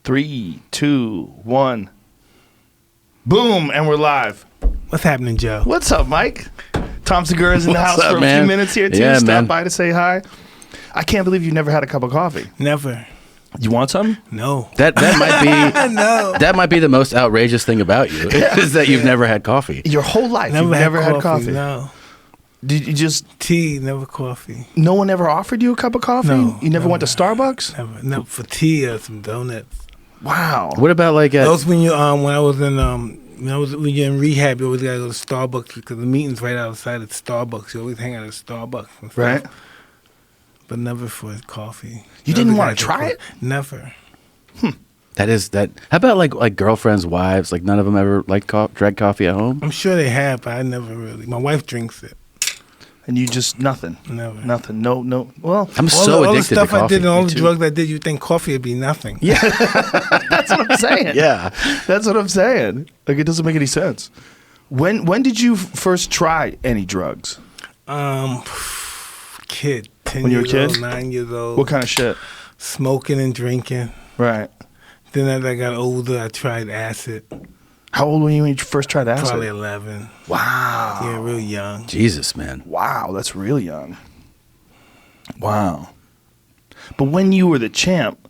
3, 2, 1. Boom, and we're live. What's happening, Joe? What's up, Mike? Tom Segura's in the house up, for a man? few minutes here, too. Yeah, Stop man. by to say hi. I can't believe you've never had a cup of coffee. Never. You want some? No. That might be No. that might be the most outrageous thing about you is that you've never had coffee. Your whole life, you've never had coffee. No. Did you just... Tea, never coffee. No one ever offered you a cup of coffee? No, You never went to never. Starbucks? Never. No, for tea or some donuts. Wow. What about like That at, was when you when I was in when you're in rehab, you always gotta go to Starbucks because the meeting's right outside at Starbucks. You always hang out at Starbucks and stuff. Right? But never for coffee. You The didn't other wanna guys try would- it? Never. that? How about like girlfriends, wives? Like none of them ever like drank coffee at home. I'm sure they have, but I never really. My wife drinks it. And you just... Nothing. Never. Nothing. No. Well, I'm All so the addicted stuff to coffee. I did and all Me the too. drugs I did, you think coffee would be nothing. yeah. That's what I'm saying. Yeah. That's what I'm saying. Like, it doesn't make any sense. When did you first try any drugs? Kid, 10 When you were a years kid? old, 9 years old. What kind of shit? Smoking and drinking. Right. Then as I got older, I tried acid. How old were you when you first tried acid? Probably 11. Wow. Yeah, real young. Jesus, man. Wow, that's real young. Wow. But when you were the champ,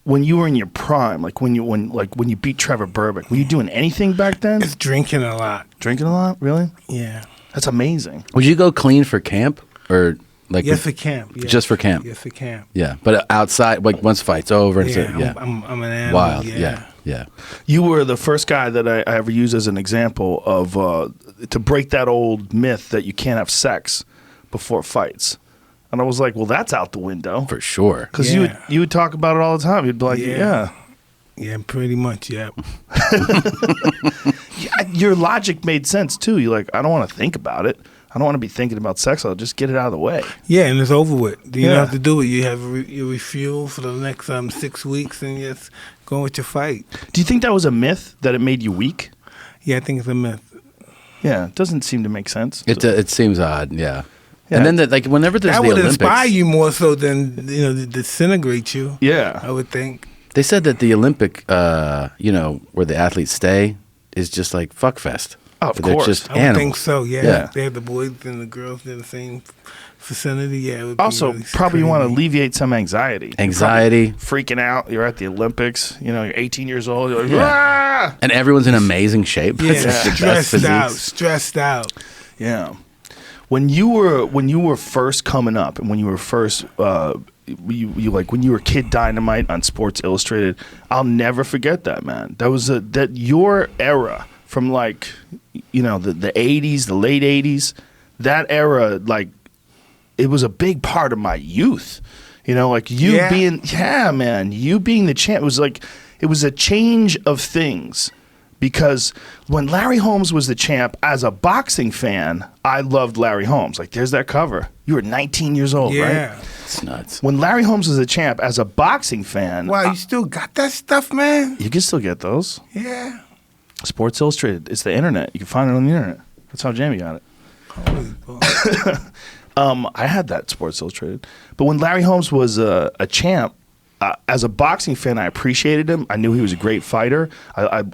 when you were in your prime, like when you beat Trevor Burbick, were you doing anything back then? It's drinking a lot. Drinking a lot? Really? Yeah. That's amazing. Would you go clean for camp or like Yes, for camp. Yes. just for camp? Yes, for camp. Yeah, but outside, like once fight's over, and Yeah, yeah, I'm an animal. wild. Yeah. Yeah. You were the first guy that I ever used as an example of to break that old myth that you can't have sex before fights. And I was like, well, that's out the window. For sure. Because Yeah. you would talk about it all the time. You'd be like, yeah. Yeah, pretty much, yeah. Your logic made sense, too. You're like, I don't want to think about it. I don't want to be thinking about sex. I'll just get it out of the way. Yeah, and it's over with. You Yeah. don't have to do it. You have you refuel for the next 6 weeks and just go with your fight. Do you think that was a myth, that it made you weak? Yeah, I think it's a myth. Yeah, it doesn't seem to make sense. It seems odd. Yeah. Yeah. And then like whenever there's That the would Olympics, inspire you more so than disintegrate you. Yeah. I would think. they said that the Olympic, where the athletes stay, is just like fuck fest. Oh, of They're course. just I would animals. think so. Yeah. Yeah. They have the boys and the girls in the same vicinity. Yeah. It would be Also, really probably you want to crazy. alleviate some anxiety. You're Anxiety. probably freaking out. You're at the Olympics. You're 18 years old. You're like, Yeah. "Ah!" And everyone's in amazing shape. Yeah, It's the best stressed out. Yeah. When you were first coming up, and when you were first, you like when you were Kid Dynamite on Sports Illustrated, I'll never forget that, man. That was that your era from like, the 80s, the late 80s. That era, like, it was a big part of my youth. Like you Yeah. being, man, you being the champ. It was like, it was a change of things. Because when Larry Holmes was the champ, as a boxing fan, I loved Larry Holmes. Like, there's that cover. You were 19 years old, Yeah. right? It's nuts. When Larry Holmes was the champ, as a boxing fan, Wow, you still got that stuff, man? you can still get those. Yeah. Sports Illustrated. It's the internet. You can find it on the internet. That's how Jamie got it. Holy boy. I had that Sports Illustrated. But when Larry Holmes was a champ, as a boxing fan, I appreciated him. I knew he was a great fighter.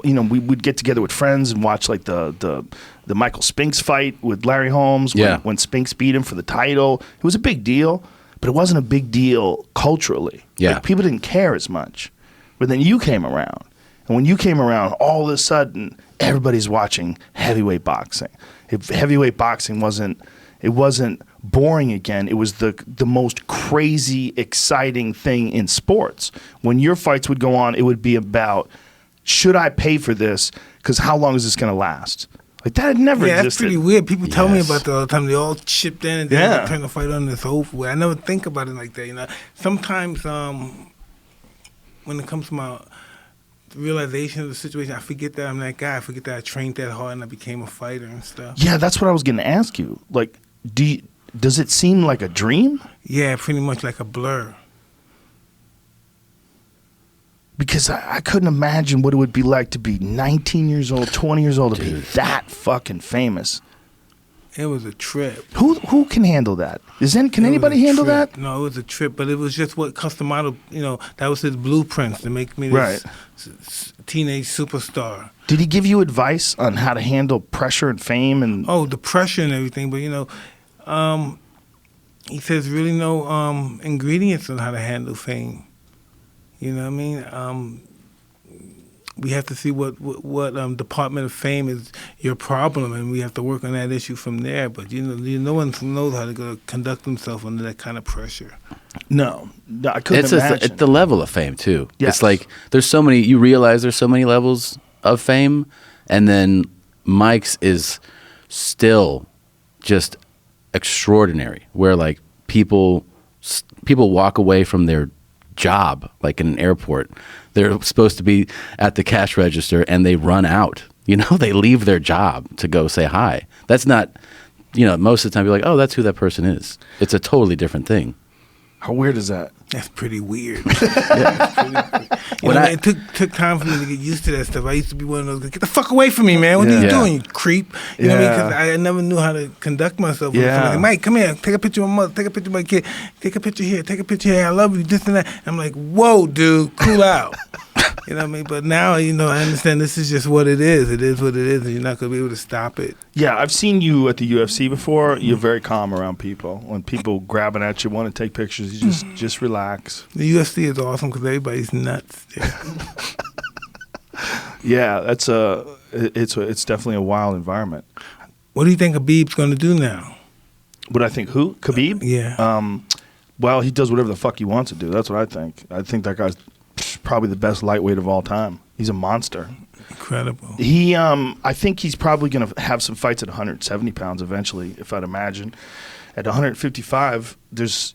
We would get together with friends and watch like the Michael Spinks fight with Larry Holmes. When Spinks beat him for the title, it was a big deal, but it wasn't a big deal culturally. Yeah. Like, people didn't care as much. But then you came around, and when you came around, all of a sudden everybody's watching heavyweight boxing. If heavyweight boxing wasn't boring again, it was the most crazy, exciting thing in sports. When your fights would go on, it would be about, should I pay for this? Because how long is this going to last? Like, that had never Yeah, that's existed. pretty weird. People tell me Yes. about that all the time. They all chipped in and Yeah. then turn the fight on and it's over with. I never think about it like that. Sometimes when it comes to my realization of the situation, I forget that I'm that guy. I forget that I trained that hard and I became a fighter and stuff. Yeah, that's what I was going to ask you. Like, does it seem like a dream? Yeah, pretty much like a blur. Because I couldn't imagine what it would be like to be 19 years old, 20 years old, to be Dude. that fucking famous. It was a trip. Who can handle that? Can anybody It was a handle trip. that? No, it was a trip, but it was just what Custom Model, that was his blueprints to make me this Right. teenage superstar. Did he give you advice on how to handle pressure and fame and? Oh, the pressure and everything, but he says really no ingredients on how to handle fame. You know what I mean? We have to see what Department of Fame is your problem, and we have to work on that issue from there. But no one knows how to conduct themselves under that kind of pressure. No, I couldn't imagine. It's the level of fame too. Yes. It's like there's so many. You realize there's so many levels of fame, and then Mike's is still just extraordinary. Where like people walk away from their job, like in an airport. They're supposed to be at the cash register and they run out. They leave their job to go say hi. That's not, most of the time you're like, oh, that's who that person is. It's a totally different thing. How weird is that? That's pretty weird. That's pretty weird. It took time for me to get used to that stuff. I used to be one of those, get the fuck away from me, man. What are you doing, you creep? You know what I mean? Because I never knew how to conduct myself. Yeah. Like, Mike, come here. Take a picture of my mother. Take a picture of my kid. Take a picture here. Take a picture here. I love you, this and that. I'm like, whoa, dude, cool out. You know what I mean? But now, I understand this is just what it is. It is what it is, and you're not going to be able to stop it. Yeah, I've seen you at the UFC before. You're very calm around people. When people grabbing at you, want to take pictures, you just relax. The UFC is awesome because everybody's nuts there. Yeah, it's definitely a wild environment. What do you think Khabib's going to do now? What I think, who? Khabib? Yeah. Well, he does whatever the fuck he wants to do. That's what I think. I think that guy's probably the best lightweight of all time. He's a monster. Incredible. I think he's probably going to have some fights at 170 pounds eventually, if I'd imagine. At 155, there's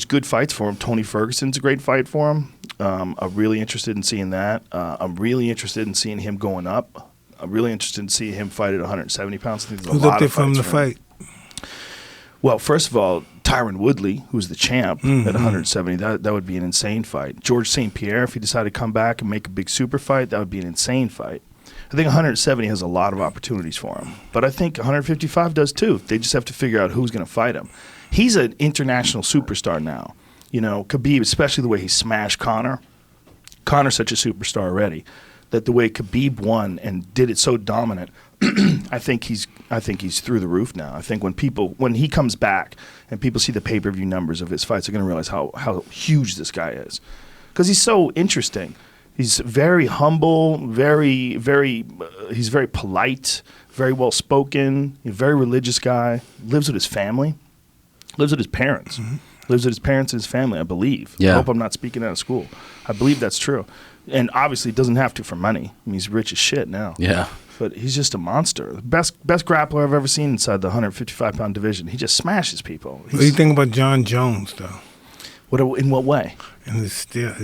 good fights for him. Tony Ferguson's a great fight for him. I'm really interested in seeing that. I'm really interested in seeing him going up. I'm really interested in seeing him fight at 170 pounds. I think there's Who's a lot up there of for him to him. fight? Well, first of all, Tyron Woodley, who's the champ at 170, that would be an insane fight. George St. Pierre, if he decided to come back and make a big super fight, that would be an insane fight. I think 170 has a lot of opportunities for him. But I think 155 does too. They just have to figure out who's going to fight him. He's an international superstar now. Khabib, especially the way he smashed Conor. Conor's such a superstar already that the way Khabib won and did it so dominant, I think he's through the roof now. I think when he comes back and people see the pay-per-view numbers of his fights, they're going to realize how huge this guy is, because he's so interesting. He's very humble, he's very polite, very well spoken, a very religious guy. Lives with his family, lives with his parents, lives with his parents and his family. I believe. Yeah. I hope I'm not speaking out of school. I believe that's true, and obviously doesn't have to for money. I mean, he's rich as shit now. Yeah. But he's just a monster. The best grappler I've ever seen inside the 155-pound division. He just smashes people. What do you think about John Jones, though? In what way? And his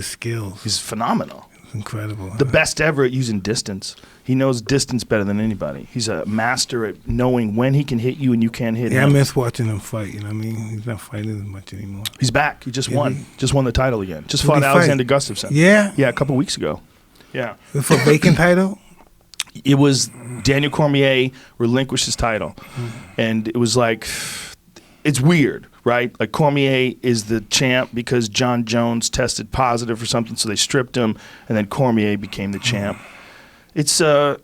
skills. He's phenomenal. It's incredible. The best ever at using distance. He knows distance better than anybody. He's a master at knowing when he can hit you and you can't hit I him. miss watching him fight. You know what I mean? He's not fighting as much anymore. He's back. He just won. he? Just won the title again. Just Who'd fought he fight? Alexander Gustafsson. Yeah? Yeah, a couple weeks ago. Yeah. For vacant title? It was Daniel Cormier relinquished his title. And it was like, it's weird, right? Like Cormier is the champ because John Jones tested positive for something, so they stripped him, and then Cormier became the champ. It's, I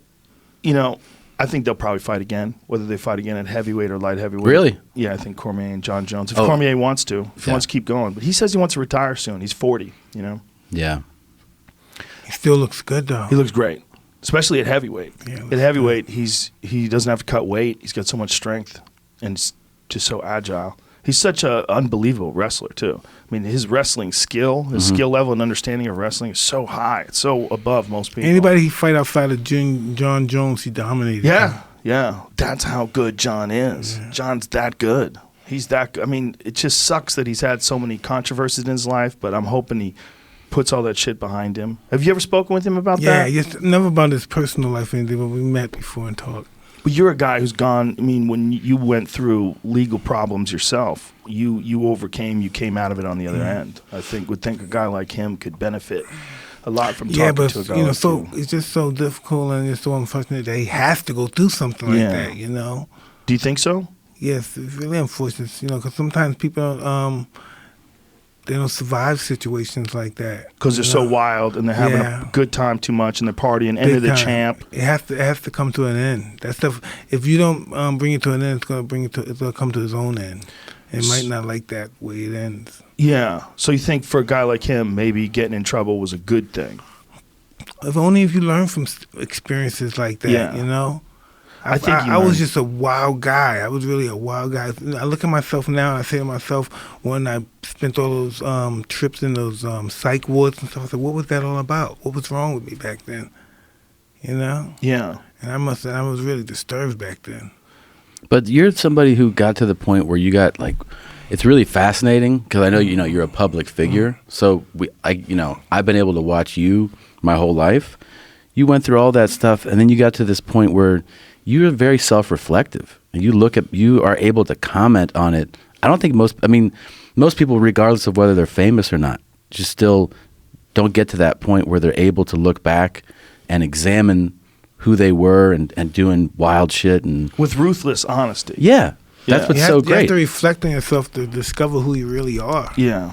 think they'll probably fight again, whether they fight again at heavyweight or light heavyweight. Really? Yeah, I think Cormier and John Jones. If Cormier wants to, if he wants to keep going. But he says he wants to retire soon. He's 40, Yeah. He still looks good, though. He looks great, especially at heavyweight. Yeah, At heavyweight, he doesn't have to cut weight. He's got so much strength and he's just so agile. He's such an unbelievable wrestler, too. I mean, his wrestling skill, his skill level and understanding of wrestling is so high. It's so above most people. Anybody he fight outside of John Jones, he dominated. Yeah. That's how good John is. Yeah. John's that good. He's that good. I mean, it just sucks that he's had so many controversies in his life, but I'm hoping he puts all that shit behind him. Have you ever spoken with him about that? Yeah, never about his personal life or anything, but we met before and talked. But you're a guy who's gone, I mean, when you went through legal problems yourself, you overcame, you came out of it on the other end. I would think a guy like him could benefit a lot from talking to a guy like you. It's just so difficult and it's so unfortunate that he has to go through something like that, Do you think so? Yes, it's really unfortunate, because sometimes people they don't survive situations like that Because they're so wild and they're having Yeah. a good time too much and they're partying, and they're Big the time. champ. It has to come to an end. That stuff. If you don't bring it to an end, it's gonna come to its own end. It might not like that way it ends. Yeah. So you think for a guy like him, maybe getting in trouble was a good thing? If only if you learn from experiences like that, Yeah. I think I was just a wild guy. I was really a wild guy. I look at myself now and I say to myself, when I spent all those trips in those psych wards and stuff, I said, what was that all about? What was wrong with me back then? Yeah. And I was really disturbed back then. But you're somebody who got to the point where you got like, it's really fascinating because I know you're a public figure. So I've been able to watch you my whole life. You went through all that stuff, and then you got to this point where you're very self-reflective, and you are able to comment on it. I don't think most people, regardless of whether they're famous or not, just still don't get to that point where they're able to look back and examine who they were and doing wild shit and With ruthless honesty. yeah. That's what's so You have great. to reflect on yourself to discover who you really are. Yeah.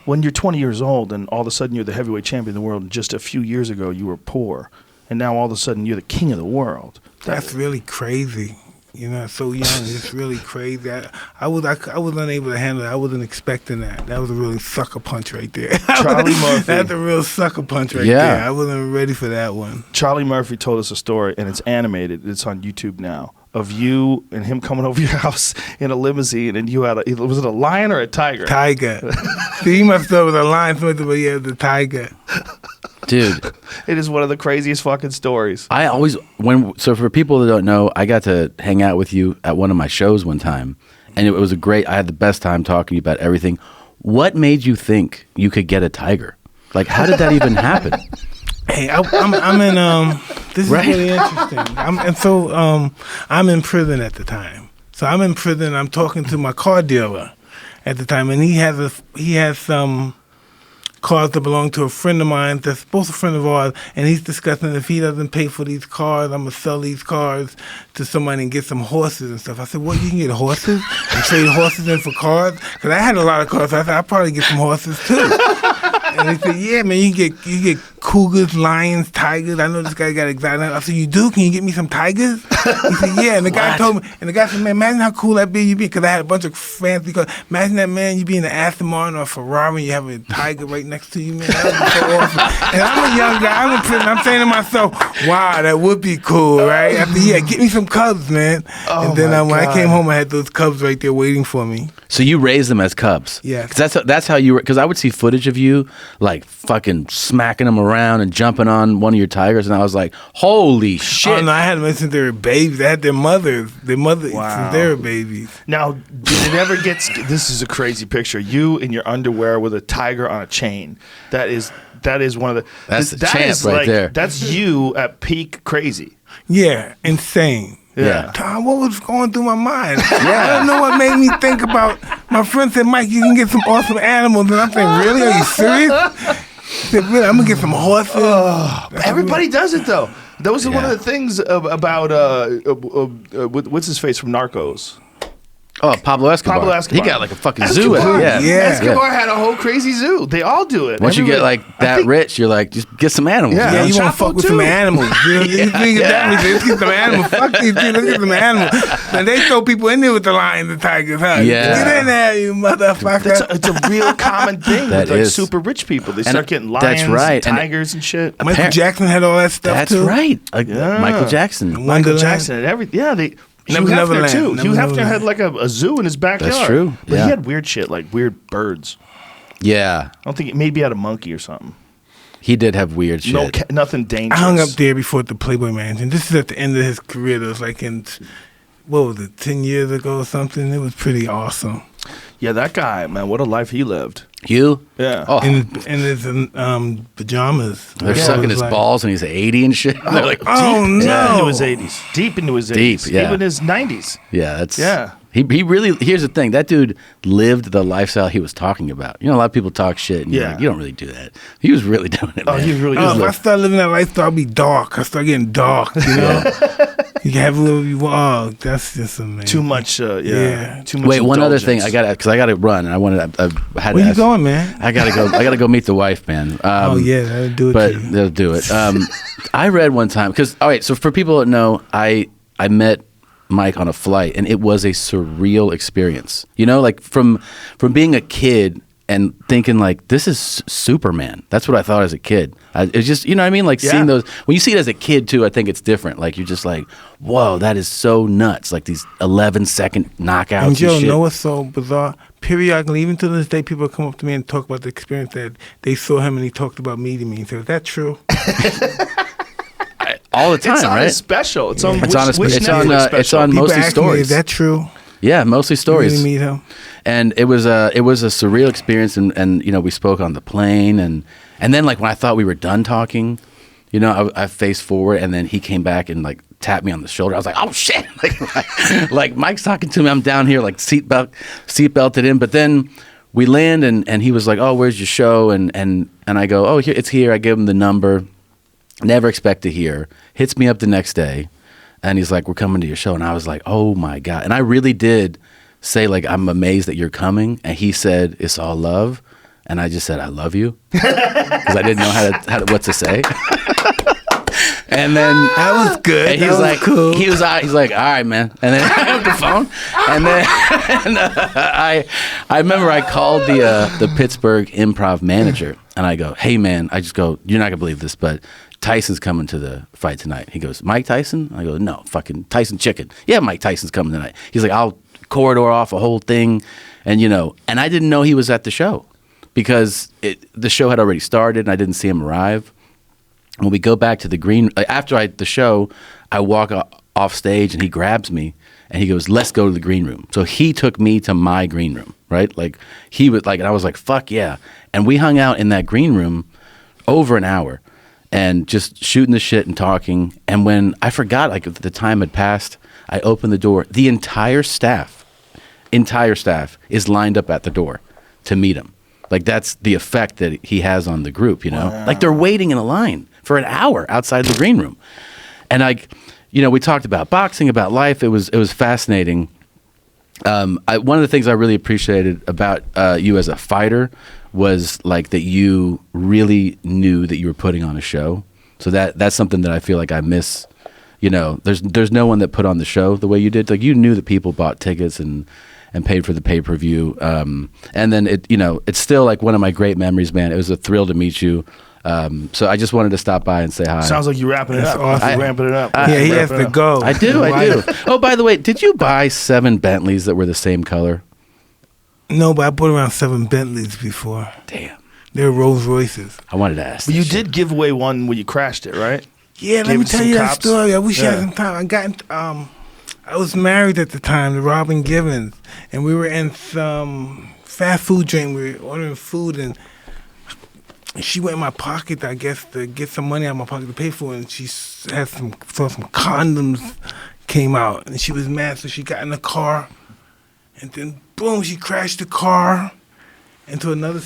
When you're 20 years old and all of a sudden you're the heavyweight champion of the world, and just a few years ago you were poor, and now all of a sudden you're the king of the world. That's really crazy. So young, it's really crazy. I was unable to handle it. I wasn't expecting that. That was a really sucker punch right there. Charlie Murphy. That's a real sucker punch right Yeah. there. I wasn't ready for that one. Charlie Murphy told us a story, and it's animated. It's on YouTube now, of you and him coming over your house in a limousine, and you had was it a lion or a tiger? Tiger. See, he must have with a lion, but yeah, the tiger. Dude, It is one of the craziest fucking stories. I always so for people that don't know, I got to hang out with you at one of my shows one time, and it was I had the best time talking to you about everything. What made you think you could get a tiger? Like, how did that even happen? Hey, I'm in. This is Right. really interesting. I'm in prison at the time. So I'm in prison. I'm talking to my car dealer at the time, and he has some cars that belong to a friend of mine that's both a friend of ours, and he's discussing if he doesn't pay for these cars, I'm gonna sell these cars to somebody and get some horses and stuff. I said, what, you can get horses and trade horses in for cars? Because I had a lot of cars, so I said, I'll probably get some horses too. And he said, yeah, man, you get cougars, lions, tigers. I know this guy got exotic. I said, you do? Can you get me some tigers? He said, yeah. And the guy told me, and the guy said, man, imagine how cool that be you be. Because I had a bunch of fancy cars. Imagine that, man, you be in an Aston Martin or a Ferrari, you have a tiger right next to you, man. That would be so awesome. And I'm a young guy. I'm in prison. I'm saying to myself, wow, that would be cool, right? I said, yeah, get me some cubs, man. Oh, and then my when I God. came home, I had those cubs right there waiting for me. So you raised them as cubs? Yeah. Because that's how you were. Because I would see footage of you like fucking smacking them around and jumping on one of your tigers, and I was like, holy shit! Oh, no, I had them since they were babies. They had their mothers. Their mother Wow. since they were babies. Now, did it ever get? This is a crazy picture. You in your underwear with a tiger on a chain. That is one of the. That's the that champ is right like, there. That's you at peak crazy. Yeah, insane. Yeah. Tom, what was going through my mind? I don't know what made me think about. My friend said, Mike, you can get some awesome animals. And I'm saying, really? Are you serious? He said, really? I'm going to get some horses. Everybody does it though. That was one of Yeah. the things about what's his face from Narcos. Oh, Pablo Escobar. Pablo Escobar. He got like a fucking zoo. Escobar. Yeah. Yeah. Escobar had a whole crazy zoo. They all do it. Once you get Everybody- like I that think- rich, you're like, just get some animals. Yeah. you know? Yeah, you want Chapo to fuck with too. some animals. You think that means let's get some animals. Fuck these people. Let's get some animals. And they throw people in there with the lions and tigers, huh? Yeah. Get in there, you motherfucker. It's a real common thing That with like is. super rich people. They And start getting that's lions, right. And- tigers, and shit. Michael Appar- Jackson had all that stuff, That's too. right. Like Yeah. Michael Jackson. Michael Wonderland. Jackson and everything. Yeah, they. Hugh Hefner Neverland. too. Hugh Hefner Neverland. had like a zoo in his backyard. That's true. But Yeah. he had weird shit, like weird birds. Yeah. I don't think maybe he had a monkey or something. He did have weird shit. No, nothing dangerous. I hung up there before at the Playboy Mansion. This is at the end of his career. It was like in, what was it, 10 years ago or something? It was pretty awesome. Yeah, that guy, man, what a life he lived. Hugh? Yeah. Oh, In his pajamas. they're Yeah, sucking it was his like- balls and he's 80 and shit. They're like, Oh, Yeah, into no. his 80s. Deep into his 80s. Deep, yeah. Even his 90s. yeah, that's Yeah. He really. Here's the thing. That dude lived the lifestyle he was talking about. You know, a lot of people talk shit, and you're like, you don't really do that. He was really doing it. Oh, man. he really If is. I start living that lifestyle, I'll be dark. I start getting dark, you know? You can have whatever you want. Oh, that's just amazing. Too much. Yeah. Too much. Wait, one other thing. indulgence. Because I got to run. And I wanted. I had Where to you ask, going, man? I gotta go. I gotta go meet the wife, man. Oh, yeah, that'll do it But to you. they'll do it. I read one time because all right. So for people that know, I met Mike on a flight, and it was a surreal experience. You know, like from being a kid and thinking like this is Superman. That's what I thought as a kid. It's just, you know what I mean, like seeing those when you see it as a kid too. I think it's different. Like you're just like, whoa, that is so nuts. Like these 11-second knockouts. And Joe, shit. know what's so bizarre? Periodically, even to this day, people come up to me and talk about the experience that they saw him and he talked about meeting me. And said, is that true? all the time, It's on right? a special. It's on. It's on a spe- which it's on, Netflix it's special? on People Mostly ask me, Stories. is that true? Yeah, mostly You stories. really meet him? And it was a surreal experience, and you know, we spoke on the plane, and then like when I thought we were done talking, you know, I faced forward, and then he came back and like tapped me on the shoulder. I was like, oh shit, like Mike's talking to me. I'm down here like seat belted in, but then we land, and he was like, oh, where's your show? And I go, oh, it's here. I give him the number. Never expect to hear. Hits me up the next day, and he's like, we're coming to your show. And I was like, oh my God. And I really did say like, I'm amazed that you're coming. And he said, it's all love. And I just said, I love you. Because I didn't know what to say. And then That was good. and That he's was like, cool. he's like, all right, man. And then I hung up the phone. And then I remember I called the Pittsburgh Improv manager, and I go, hey man, I just go, you're not gonna believe this, but Tyson's coming to the fight tonight. He goes, Mike Tyson? I go, no, fucking Tyson Chicken. Yeah, Mike Tyson's coming tonight. He's like, I'll corridor off a whole thing, and you know, and I didn't know he was at the show because the show had already started, and I didn't see him arrive. When we go back to the green, after the show, I walk off stage and he grabs me and he goes, let's go to the green room. So he took me to my green room, right? Like he was like, and I was like, fuck yeah. And we hung out in that green room over an hour and just shooting the shit and talking. And when I forgot, like the time had passed, I opened the door. The entire staff is lined up at the door to meet him. Like that's the effect that he has on the group, you know? Like they're waiting in a line for an hour outside the green room. And like, you know, we talked about boxing, about life. It was fascinating. One of the things I really appreciated about you as a fighter was like that you really knew that you were putting on a show. So that's something that I feel like I miss. You know, there's no one that put on the show the way you did. Like you knew that people bought tickets and paid for the pay-per-view. And then it's still like one of my great memories, man. It was a thrill to meet you. So I just wanted to stop by and say hi. Sounds like you're wrapping it That's up. awesome. You're ramping it up. Yeah, he has to go. I do. Oh, by the way, did you buy 7 Bentleys that were the same color? No, but I bought around 7 Bentleys before. Damn. They're Rolls Royces. I wanted to ask. But that you shit. did give away one when you crashed it, right? Yeah, let Gave me it tell some you that cops? story. I wish I Yeah. had some time. I was married at the time to Robin Givens, and we were in some fast food joint. We were ordering food, and she went in my pocket, I guess, to get some money out of my pocket to pay for it, and she had some condoms came out, and she was mad, so she got in the car, and then boom, she crashed the car into another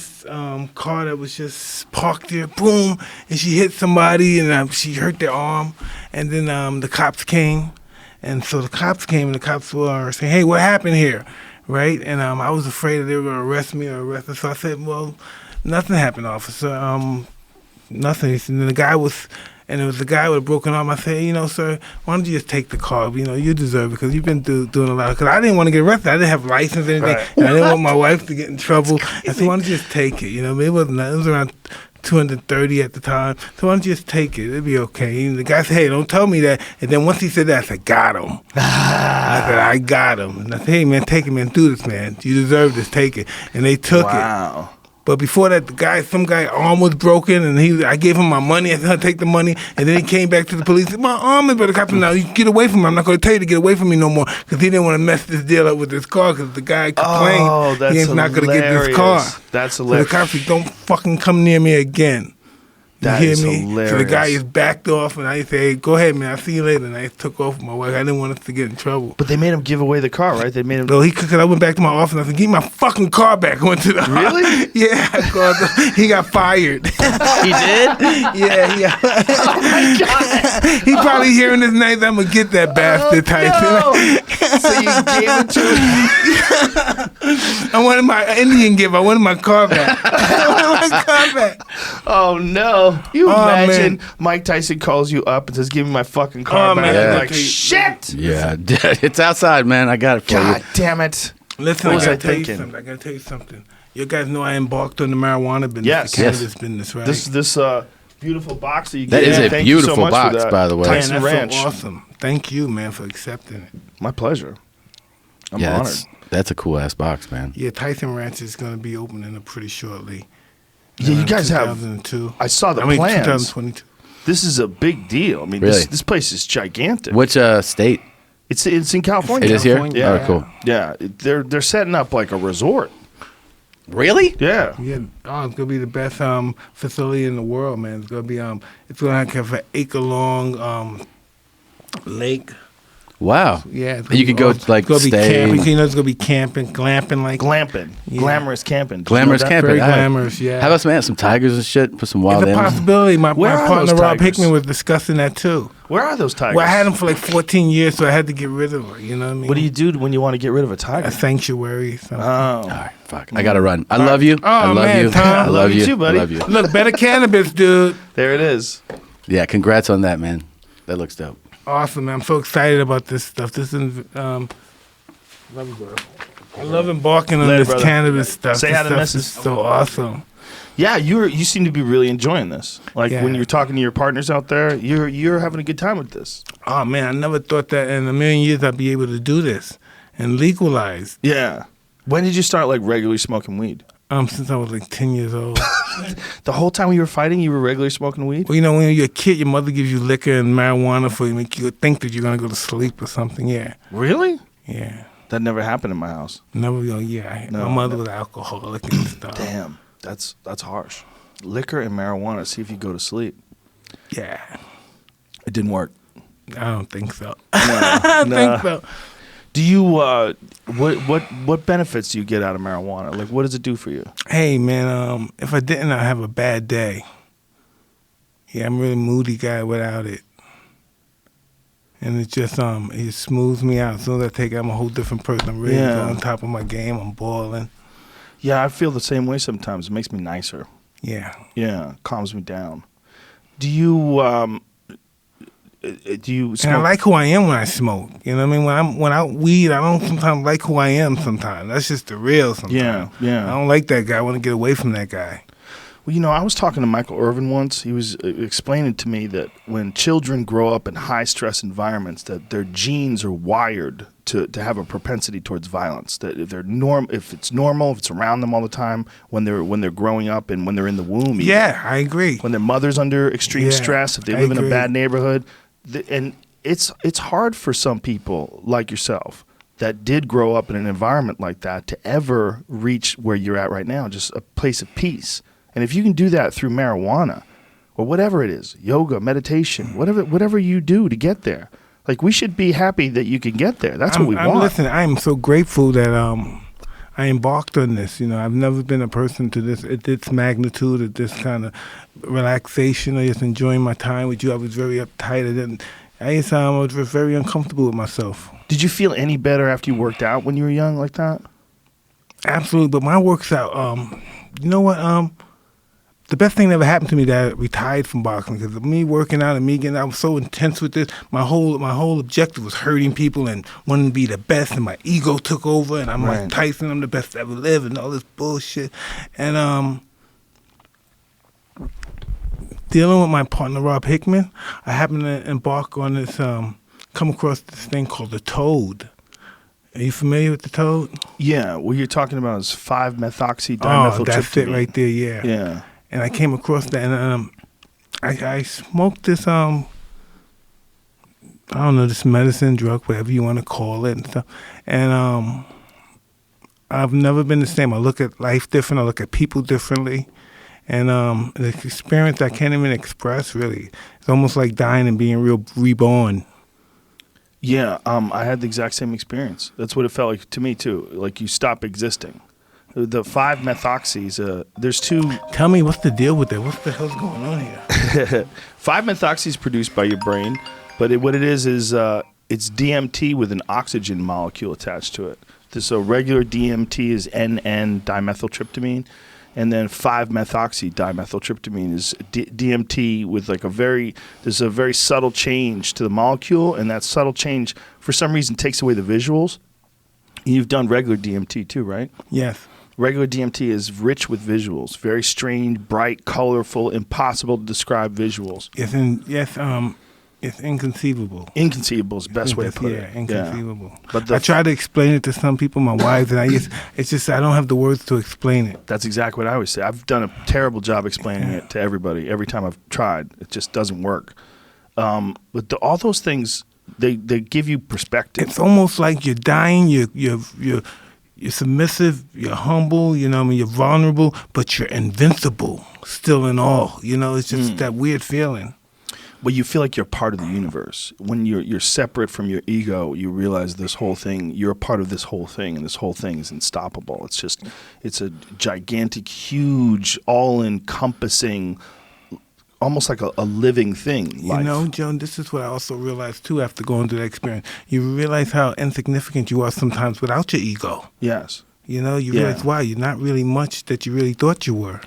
car that was just parked there. Boom, and she hit somebody, and she hurt their arm, and then the cops came. And so the cops came, and the cops were saying, hey, what happened here, right? And I was afraid that they were going to arrest me or arrest us. So I said, well, nothing happened, officer. Nothing. And then the guy was, and it was the guy with a broken arm. I said, you know, sir, why don't you just take the car? You know, you deserve it because you've been doing a lot. Because I didn't want to get arrested. I didn't have a license or anything. Right. And I didn't want my wife to get in trouble. I said, why don't you just take it? You know, it was around 230 at the time. So why don't you just take it? It'll be okay. And the guy said, hey, don't tell me that. And then once he said that, I said, got him. I said, I got him. And I said, hey, man, take it, man. Do this, man. You deserve this. Take it. And they took it. Wow. But before that, some guy arm was broken, and I gave him my money. I said, take the money. And then he came back to the police. Said, my arm is, but the cop said, no, you get away from me. I'm not going to tell you to get away from me no more, because he didn't want to mess this deal up with this car, because the guy complained Oh, that's he's not going to get this car. That's So the hilarious. cop said, don't fucking come near me again. That hear is me? hilarious. So the guy is backed off, and I say, "Go ahead, man. I'll see you later." And I took off with my wife. I didn't want us to get in trouble. But they made him give away the car, right? They made him. So cause I went back to my office and I said, "Give me my fucking car back." I went to the Really? Yeah, I called him. He got fired. He did? Yeah, he got. Oh my god. He probably hearing this night. I'm gonna get that bastard Tyson. So you gave it to him. I wanted my Indian gift. I wanted my car back. I wanted my car back. Oh no! You Oh, imagine man. Mike Tyson calls you up and says, "Give me my fucking car Oh, back." man. You're Yeah. like, shit! Yeah, it's outside, man. I got it for God you. damn it! Listen, What was I I gotta tell thinking? you something. I gotta tell you something. You guys know I embarked on the marijuana business, Yes. the cannabis business, right? This beautiful box that you That gave is me. a Thank you so beautiful much for box, that. by the way. Man, Tyson that's Ranch. so awesome. Thank you, man, for accepting it. My pleasure. I'm Yeah, honored. that's a cool ass box, man. Yeah, Tyson Ranch is going to be opening up pretty shortly. Yeah, you guys have. 2002. I saw the I mean, plans. 2022. This is a big deal. I mean, Really? this place is gigantic. Which state? It's in California. It is here? California, Oh, yeah. cool. Yeah, they're setting up like a resort. Really? Yeah. Yeah, oh, it's gonna be the best facility in the world, man. It's gonna be it's gonna have an acre-long lake. Wow. Yeah, it's And you gonna could be go awesome. like It's gonna be stay. camping. You know, it's gonna be camping, glamping, like Glamping. Yeah. Glamorous camping. Did you know Glamorous that? camping. very All right. glamorous. Yeah. How about some tigers and shit? Put some wild It's a animals. possibility. My Where are partner those Rob tigers? Hickman was discussing that too. Where are those tigers? Well, I had him for like 14 years, so I had to get rid of her. You know what I mean? What do you do when you want to get rid of a A tiger? sanctuary. Something. All Oh. right, fuck. I gotta run. I love you. Oh, I love man, you. Tom. I love you you too, buddy. I love you. Look, better cannabis, dude. There it is. Yeah, congrats on that, man. That looks dope. Awesome, man. I'm so excited about this stuff. This is love you, bro. I love embarking on Later, this brother. cannabis stuff. Say This hi to stuff Mrs. is so awesome. Yeah, you seem to be really enjoying this. Like Yeah. when you're talking to your partners out there, you're having a good time with this. Oh man, I never thought that in a million years I'd be able to do this and legalize. Yeah. When did you start like regularly smoking weed? Since I was like 10 years old. The whole time you were fighting, you were regularly smoking weed? Well, you know, when you're a kid, your mother gives you liquor and marijuana for you, make you think that you're gonna go to sleep or something. Yeah, Really? yeah. That never happened in my house. Never, yeah. No, My mother was alcoholic and stuff. Damn. That's harsh. Liquor and marijuana, see if you go to sleep. Yeah, It didn't work. I don't think so. No, I don't no. think so. Do you what benefits do you get out of marijuana? Like what does it do for you? Hey man, if I didn't, I'd have a bad day. Yeah, I'm a really moody guy without it. And it just smooths me out. As soon as I take it, I'm a whole different person. I'm really Yeah. on top of my game. I'm balling. Yeah, I feel the same way sometimes. It makes me nicer. Yeah. Yeah, calms me down. Do you smoke? And I like who I am when I smoke. You know what I mean? When I weed, I don't sometimes like who I am sometimes. That's just the real sometimes. Yeah, yeah. I don't like that guy. I want to get away from that guy. Well, you know, I was talking to Michael Irvin once. He was explaining to me that when children grow up in high stress environments, that their genes are wired to have a propensity towards violence. That if it's normal, if it's around them all the time, when they're growing up and when they're in the womb, even, Yeah, I agree. when their mother's under extreme Yeah, stress, if they I live in a agree. bad neighborhood, and it's hard for some people like yourself that did grow up in an environment like that to ever reach where you're at right now, just a place of peace. And if you can do that through marijuana or whatever it is, yoga, meditation, whatever you do to get there, like we should be happy that you can get there. That's what we want. Listen, I'm so grateful that I embarked on this. You know, I've never been a person to this at this magnitude, at this kind of relaxation, or just enjoying my time with you. I was very uptight. I was very uncomfortable with myself. Did you feel any better after you worked out when you were young like that? Absolutely, but my works out. You know what? The best thing that ever happened to me that I retired from boxing, because me working out and me getting, I was so intense with this. My whole objective was hurting people and wanting to be the best, and my ego took over, and I'm Right. like Tyson, I'm the best to ever live, and all this bullshit. And dealing with my partner Rob Hickman, I happened to embark on this, come across this thing called the Toad. Are you familiar with the Toad? Yeah, what you're talking about is 5-methoxy Oh, that's it dimethyltryptamine. right there. Yeah. Yeah. And I came across that, and I smoked this I don't know, this medicine, drug, whatever you want to call it, and stuff. And I've never been the same. I look at life different. I look at people differently, And the experience I can't even express, really. It's almost like dying and being reborn. Yeah, I had the exact same experience. That's what it felt like to me too. Like you stop existing. The 5-methoxys. There's two. Tell me, what's the deal with that? What the hell's going on here? 5-methoxy is produced by your brain, but what it is it's DMT with an oxygen molecule attached to it. So regular DMT is NN dimethyltryptamine, and then 5-methoxy dimethyltryptamine is DMT with like there's a very subtle change to the molecule, and that subtle change for some reason takes away the visuals. You've done regular DMT too, right? Yes. Regular DMT is rich with visuals, very strange, bright, colorful, impossible to describe visuals. It's inconceivable. Inconceivable is the best way to put it. Yeah, inconceivable. Yeah. But I try to explain it to some people, my wives, and it's just I don't have the words to explain it. That's exactly what I always say. I've done a terrible job explaining it to everybody. Every time I've tried, it just doesn't work. But all those things, they give you perspective. It's almost like you're dying. You're submissive. You're humble. You're vulnerable, but you're invincible still in all. It's just that weird feeling. But you feel like you're part of the universe. When you're separate from your ego, you realize this whole thing, you're a part of this whole thing, and this whole thing is unstoppable. It's a gigantic, huge, all-encompassing, almost like a living thing. Life. Joan, this is what I also realized, too, after going through that experience. You realize how insignificant you are sometimes without your ego. Yes. You realize, wow, you're not really much that you really thought you were.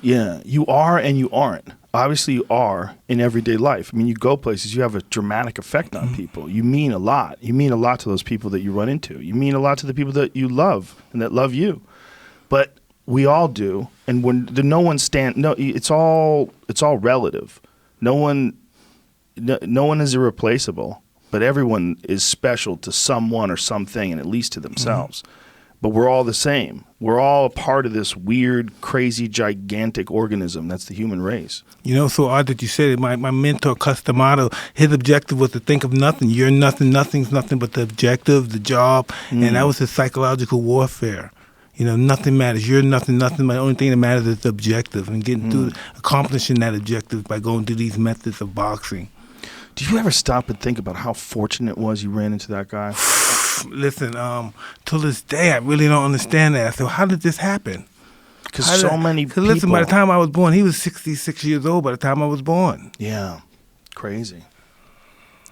Yeah, you are and you aren't. Obviously, you are in everyday life. I mean, you go places, you have a dramatic effect on people. You mean a lot. You mean a lot to those people that you run into. You mean a lot to the people that you love and that love you. But we all do, and it's all relative. No one is irreplaceable, but everyone is special to someone or something, and at least to themselves. Mm-hmm. But we're all the same. We're all a part of this weird, crazy, gigantic organism that's the human race. So odd that you said it. My mentor, Customato, his objective was to think of nothing. You're nothing. Nothing's nothing but the objective, the job. And that was his psychological warfare. Nothing matters. You're nothing. The only thing that matters is the objective and getting through, accomplishing that objective by going through these methods of boxing. Do you ever stop and think about how fortunate it was you ran into that guy? Listen, till this day, I really don't understand that. So how did this happen? Because so many people... Listen, by the time I was born, he was 66 years old by the time I was born. Yeah, crazy.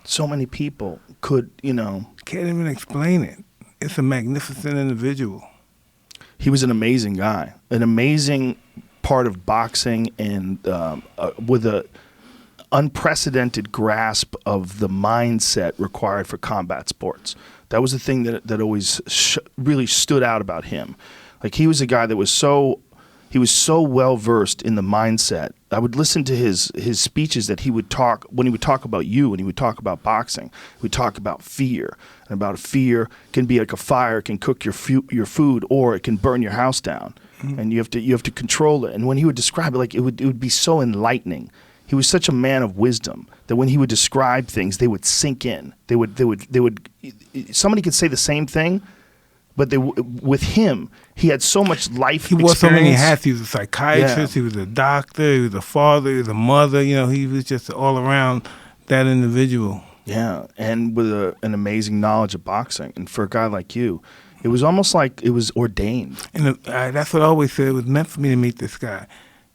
So many people could, Can't even explain it. It's a magnificent individual. He was an amazing guy. An amazing part of boxing and with a unprecedented grasp of the mindset required for combat sports. That was the thing that always really stood out about him. Like he was a guy that was so well versed in the mindset. I would listen to his speeches that he would talk when he would talk about you, and he would talk about boxing. He would talk about fear, and about fear can be like a fire, it can cook your food, or it can burn your house down, and you have to control it. And when he would describe it, like it would be so enlightening. He was such a man of wisdom that when he would describe things, they would sink in. They would. Somebody could say the same thing, but with him, he had so much life experience. He wore so many hats. He was a psychiatrist. Yeah. He was a doctor. He was a father. He was a mother. He was just all around that individual. Yeah, and with an amazing knowledge of boxing. And for a guy like you, it was almost like it was ordained. And that's what I always said. It was meant for me to meet this guy.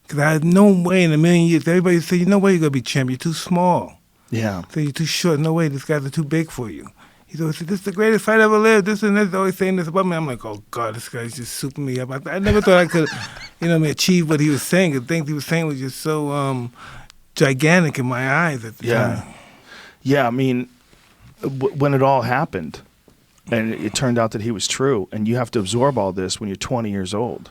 Because I had no way in a million years. Everybody said, no way you're going to be champ. You're too small. Yeah. So you're too short. No way. These guys are too big for you. He's always said, this is the greatest fight I ever lived. This and that. He's always saying this about me. I'm like, oh, God, this guy's just souping me up. I never thought I could, achieve what he was saying. The things he was saying was just so gigantic in my eyes at the time. Yeah, I mean, when it all happened, and it turned out that he was true, and you have to absorb all this when you're 20 years old.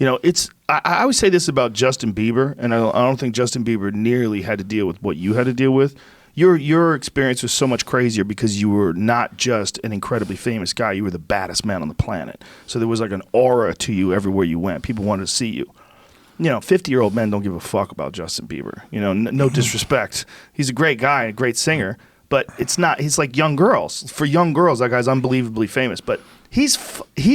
I always say this about Justin Bieber, and I don't think Justin Bieber nearly had to deal with what you had to deal with. Your experience was so much crazier because you were not just an incredibly famous guy. You were the baddest man on the planet. So there was like an aura to you everywhere you went. People wanted to see you. 50-year-old men don't give a fuck about Justin Bieber. No disrespect. He's a great guy, a great singer, but it's not. He's like young girls. For young girls, that guy's unbelievably famous. But He's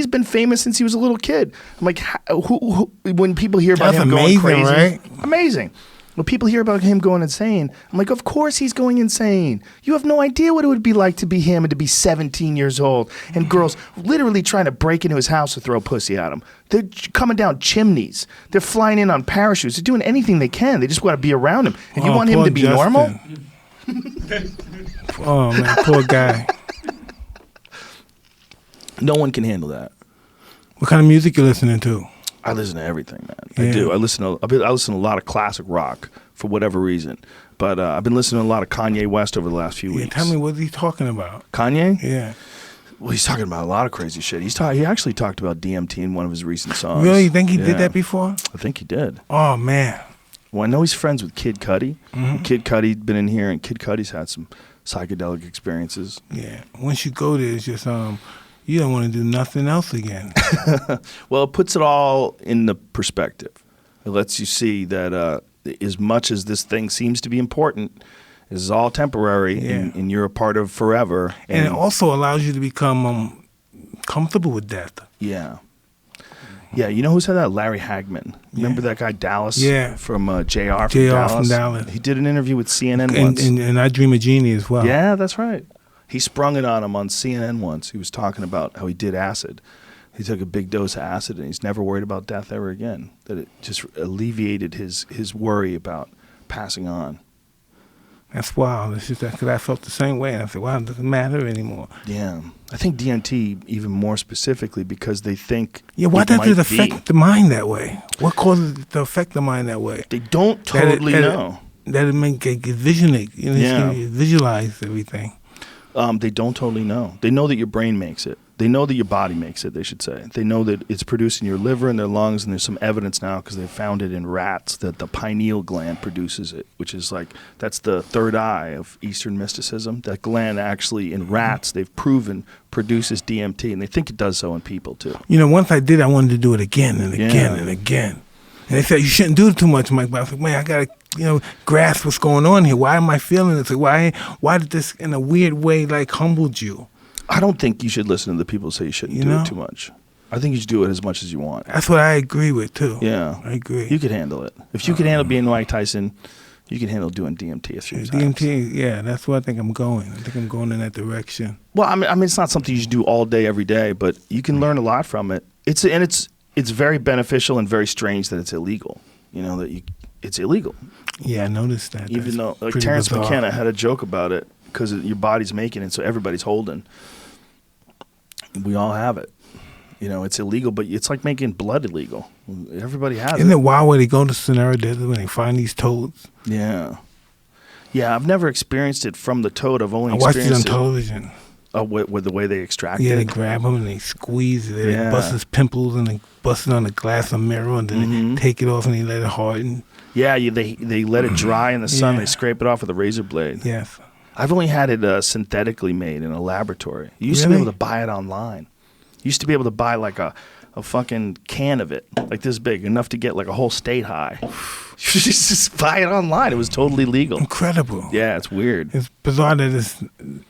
been famous since he was a little kid. I'm like, who when people hear about That's him amazing, going crazy, right? amazing. When people hear about him going insane, I'm like, of course he's going insane. You have no idea what it would be like to be him and to be 17 years old and girls literally trying to break into his house to throw pussy at him. They're coming down chimneys. They're flying in on parachutes. They're doing anything they can. They just want to be around him. And you want him poor to be Justin. normal? Oh man, poor guy. No one can handle that. What kind of music you listening to? I listen to everything, man. Yeah. I do. I listen to a lot of classic rock for whatever reason. But I've been listening to a lot of Kanye West over the last few Yeah, weeks. tell me what he's talking about. Kanye? Yeah. Well, he's talking about a lot of crazy shit. He actually talked about DMT in one of his recent songs. Really? You think he did Yeah. that before? I think he did. Oh man. Well, I know he's friends with Kid Cudi. Mm-hmm. Kid Cudi's been in here, and Kid Cudi's had some psychedelic experiences. Yeah. Once you go there, it's just you don't want to do nothing else again. Well, it puts it all in the perspective. It lets you see that as much as this thing seems to be important, this is all temporary, Yeah. and you're a part of forever. And it also allows you to become comfortable with death. Yeah. Yeah, you know who said that? Larry Hagman. Remember that guy Dallas? Yeah. From JR JR from Dallas. He did an interview with CNN And, once. and I Dream of Genie as well. Yeah, that's right. He sprung it on him on CNN once. He was talking about how he did acid. He took a big dose of acid, and he's never worried about death ever again. That it just alleviated his worry about passing on. That's wild. It's just that because I felt the same way. And I said, wow, it doesn't matter anymore. Yeah. I think DMT even more specifically because they think Yeah, why does might it affect be. the mind that way? What causes it to affect the mind that way? They don't totally know. That it make it visualize, Yeah. visualize everything. They don't totally know. They know that your brain makes it. They know that your body makes it, they should say. They know that it's produced in your liver and their lungs, and there's some evidence now because they found it in rats that the pineal gland produces it, which is like, that's the third eye of Eastern mysticism. That gland actually, in rats, they've proven produces DMT, and they think it does so in people too. Once I did, I wanted to do it again and again Yeah. and again. And they said, you shouldn't do it too much, Mike. But I was like, man, I got to, grasp what's going on here. Why am I feeling this? Why did this, in a weird way, humbled you? I don't think you should listen to the people who say you shouldn't do it too much. I think you should do it as much as you want. That's what I agree with, too. Yeah. I agree. You could handle it. If you could handle being Mike Tyson, you can handle doing DMT a few times. DMT, yeah, that's where I think I'm going. I think I'm going in that direction. Well, I mean, it's not something you should do all day, every day, but you can learn a lot from it. It's very beneficial and very strange that it's illegal. It's illegal. Yeah, I noticed that. Even That's though, like pretty Terrence bizarre. McKenna had a joke about it because your body's making it, so everybody's holding. We all have it. It's illegal, but it's like making blood illegal. Everybody has Isn't it. it wild when they go to Sonora Desert when they find these toads? Yeah. Yeah, I've never experienced it from the toad. I've only I watched it on experienced television. With the way they extract Yeah, it. they grab him and they squeeze it. Yeah. They bust his pimples and they bust it on the glass or mirror and then they take it off and they let it harden. Yeah, they let it dry in the sun. Yeah. They scrape it off with a razor blade. Yes. I've only had it synthetically made in a laboratory. You used to be Really? able to buy it online. You used to be able to buy like a fucking can of it, like this big, enough to get like a whole state high. You just buy it online. It was totally legal. Incredible. Yeah, it's weird. It's bizarre that it's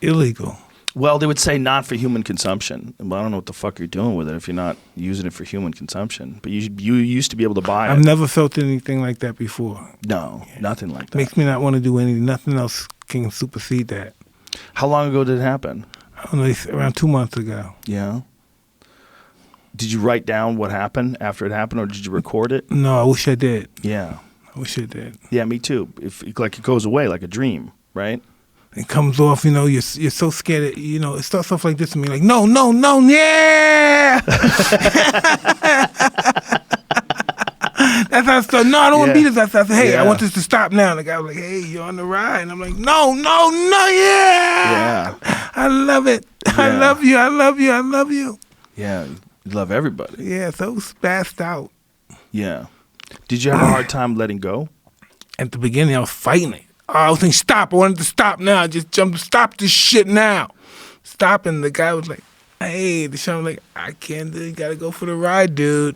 illegal. Well, they would say not for human consumption. Well, I don't know what the fuck you're doing with it if you're not using it for human consumption. But you used to be able to buy it. I've never felt anything like that before. No, nothing like that. Makes me not want to do anything. Nothing else can supersede that. How long ago did it happen? I don't know, it's around 2 months ago. Yeah. Did you write down what happened after it happened, or did you record it? No, I wish I did. Yeah. I wish I did. Yeah, me too. If like it goes away like a dream, right? It comes off, you're so scared. It starts off like this to me, like, no, yeah! That's how I start. No, I don't want to Yeah. be this. I said, hey, Yeah. I want this to stop now. And the guy was like, hey, you're on the ride. And I'm like, no, yeah! Yeah. I love it. I Yeah. love you. I love you. I love you. Yeah. You love everybody. Yeah, so spazzed out. Yeah. Did you have a hard time letting go? At the beginning, I was fighting it. I was saying, stop. I wanted to stop now. I just jumped. Stop this shit now. Stop. And the guy was like, hey, the show was like, I can't do it. You got to go for the ride, dude.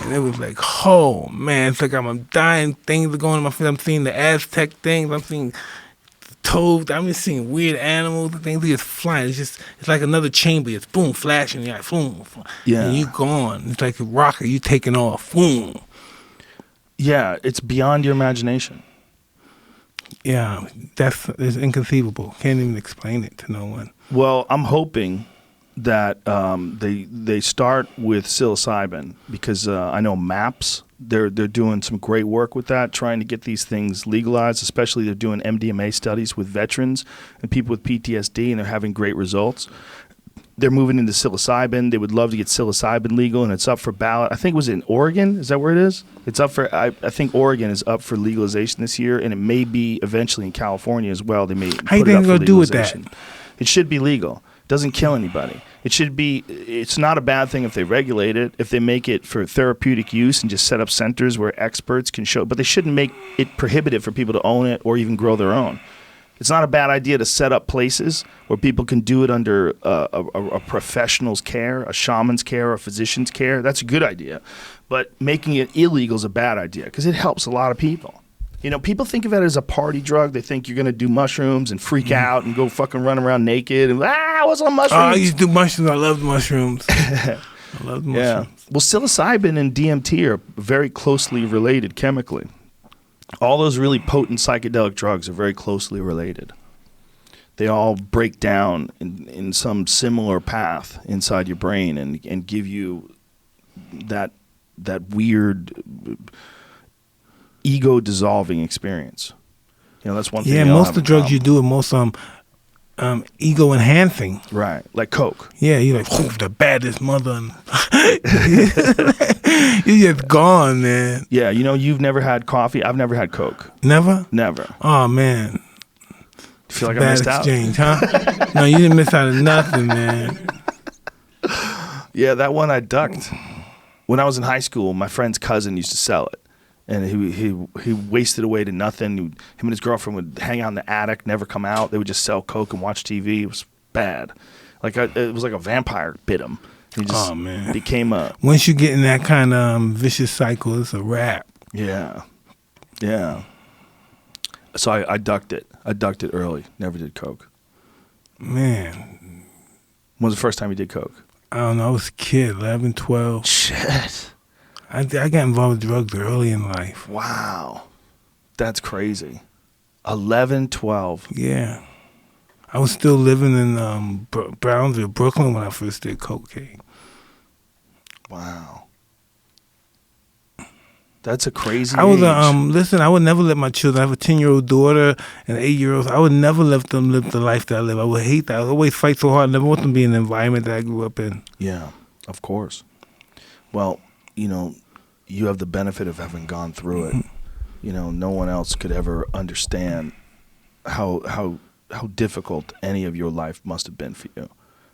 And it was like, oh, man. It's like I'm dying. Things are going on my face. I'm seeing the Aztec things. I'm seeing toads. I'm just seeing weird animals and things just flying. It's like another chamber. It's boom, flashing. You're like, boom. Yeah. And you gone. It's like a rocket. You taking off. Boom. Yeah, it's beyond your imagination. Yeah, it's inconceivable. Can't even explain it to no one. Well, I'm hoping that they start with psilocybin because I know MAPS. They're doing some great work with that, trying to get these things legalized. Especially they're doing MDMA studies with veterans and people with PTSD, and they're having great results. They're moving into psilocybin. They would love to get psilocybin legal, and it's up for ballot. I think it was in Oregon. Is that where it is? It's up for. I think Oregon is up for legalization this year, and it may be eventually in California as well. They may. How you think they're gonna do with that? It should be legal. It doesn't kill anybody. It should be. It's not a bad thing if they regulate it. If they make it for therapeutic use and just set up centers where experts can show. But they shouldn't make it prohibitive for people to own it or even grow their own. It's not a bad idea to set up places where people can do it under a professional's care, a shaman's care, a physician's care. That's a good idea. But making it illegal is a bad idea because it helps a lot of people. You know, people think of it as a party drug. They think you're going to do mushrooms and freak out and go fucking run around naked and, what's on mushrooms? Oh, I used to do mushrooms. I love mushrooms. I love mushrooms. Yeah. Well, psilocybin and DMT are very closely related chemically. All those really potent psychedelic drugs are very closely related. They all break down in some similar path inside your brain and give you that weird ego dissolving experience. You know, that's one thing. Yeah, most of the drugs you do are most ego enhancing. Right, like Coke. Yeah, you're like the baddest mother. You're just gone, man. Yeah, you know, you've never had coffee. I've never had Coke. Never? Never. Oh, man. Feel like I Bad missed exchange, out. huh? No, you didn't miss out on nothing, man. Yeah, that one I ducked. When I was in high school, my friend's cousin used to sell it. And he wasted away to nothing. Him and his girlfriend would hang out in the attic, never come out. They would just sell Coke and watch TV. It was bad. It was like a vampire bit him. He just became a... Once you get in that kind of vicious cycle, it's a wrap. Yeah. Yeah. So I ducked it. I ducked it early. Never did Coke. Man. When was the first time you did Coke? I don't know. I was a kid, 11, 12. Shit. I got involved with drugs early in life. Wow. That's crazy. 11, 12. Yeah. I was still living in Brownsville, Brooklyn when I first did cocaine. Wow. That's a crazy I was age. listen, I would never let my children, I have a 10-year-old daughter and an 8-year-old. I would never let them live the life that I live. I would hate that. I would always fight so hard. I never want them to be in the environment that I grew up in. Yeah, of course. Well, you know, you have the benefit of having gone through it. You know, no one else could ever understand how difficult any of your life must have been for you.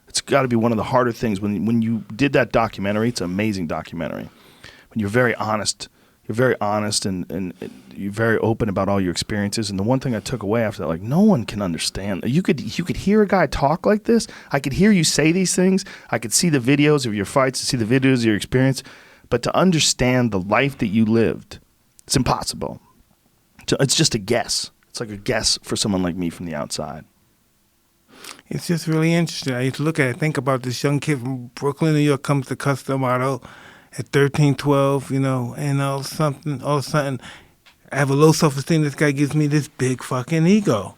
It's got to be one of the harder things. When you did that documentary, it's an amazing documentary. When you're very honest and you're very open about all your experiences. And the one thing I took away after that, like, no one can understand. You could hear a guy talk like this. I could hear you say these things. I could see the videos of your fights, see the videos of your experience. But to understand the life that you lived, it's impossible. It's just a guess. It's like a guess for someone like me from the outside. It's just really interesting. I used to look at it, think about this young kid from Brooklyn, New York, comes to Custom Auto at 13, 12, you know, and all of a sudden, I have a low self-esteem. This guy gives me this big fucking ego.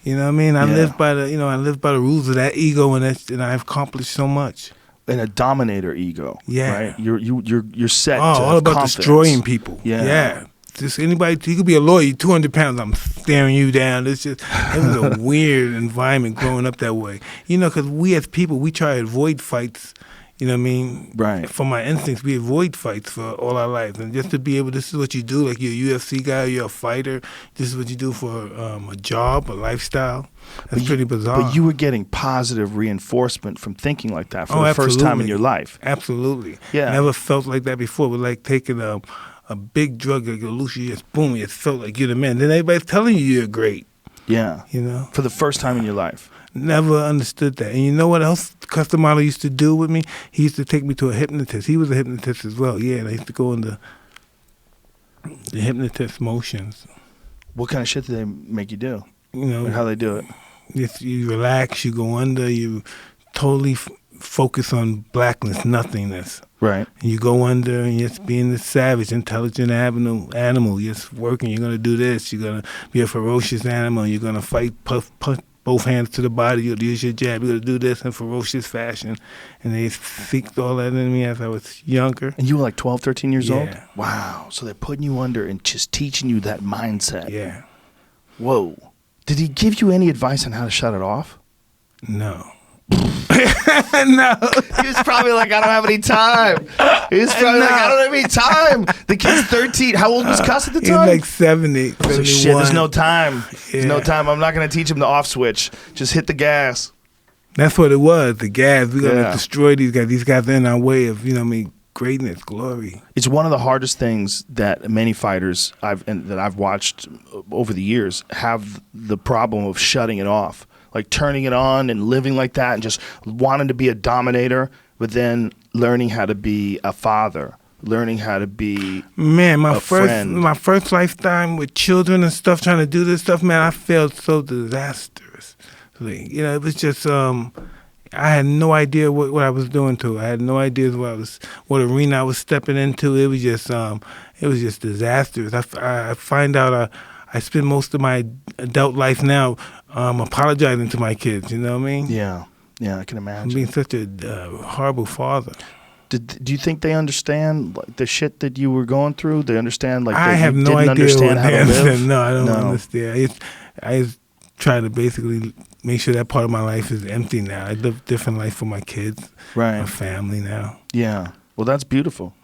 You know what I mean? I live by the rules of that ego, and I've accomplished so much. And a dominator ego. Yeah. Right? You're set to all about confidence. Destroying people. Yeah. Just anybody, you could be a lawyer, 200 pounds, I'm staring you down. It was a weird environment growing up that way. You know, because we as people, we try to avoid fights. You know what I mean? Right. From my instincts, we avoid fights for all our lives. And just to be able, this is what you do, like you're a UFC guy, you're a fighter, this is what you do for a job, a lifestyle. That's pretty bizarre. But you were getting positive reinforcement from thinking like that for the first time in your life. Absolutely. Yeah. Never felt like that before. It was like taking a big drug like a Lucy, just boom, it felt like you're the man. Then everybody's telling you you're great. Yeah. You know? For the first time in your life. Never understood that. And you know what else Custom Model used to do with me? He used to take me to a hypnotist. He was a hypnotist as well. Yeah, and I used to go into the hypnotist motions. What kind of shit did they make you do? you know, How they do it? if you relax, you go under, you totally focus on blackness, nothingness. Right. And you go under and just being this savage, intelligent animal. You're just working. You're going to do this. You're going to be a ferocious animal. You're going to fight, punch both hands to the body. You'll use your jab. You're going to do this in ferocious fashion. And they seeked all that in me as I was younger. And you were like 12, 13 years old? Yeah. Wow. So they're putting you under and just teaching you that mindset. Yeah. Whoa. Did he give you any advice on how to shut it off? No. No. He was probably like, I don't have any time. He was probably like, I don't have any time. The kid's 13. How old was Cuss at the He's time? like 70, I was like, 71. shit, there's no time. There's no Yeah. time. I'm not going to teach him the off switch. Just hit the gas. That's what it was, the gas. We're going to Yeah. destroy these guys. These guys are in our way of, greatness, glory. It's one of the hardest things that many fighters that I've watched over the years have the problem of shutting it off, like turning it on and living like that and just wanting to be a dominator, but then learning how to be a father, learning how to be Man, a friend. my first lifetime with children and stuff, trying to do this stuff, man, I felt so disastrously. It was just I had no idea what I was doing to it. I had no idea what arena I was stepping into. It was just disastrous. I find out I spend most of my adult life now apologizing to my kids. You know what I mean? Yeah, I can I'm imagine. being such a horrible father. Do you think they understand like, the shit that you were going through? They understand like I that have you no didn't idea understand what how they to live? understand. No, I don't No. understand. I just try to basically make sure that part of my life is empty now. I live a different life for my kids, my Right. family now. Yeah. Well, that's beautiful.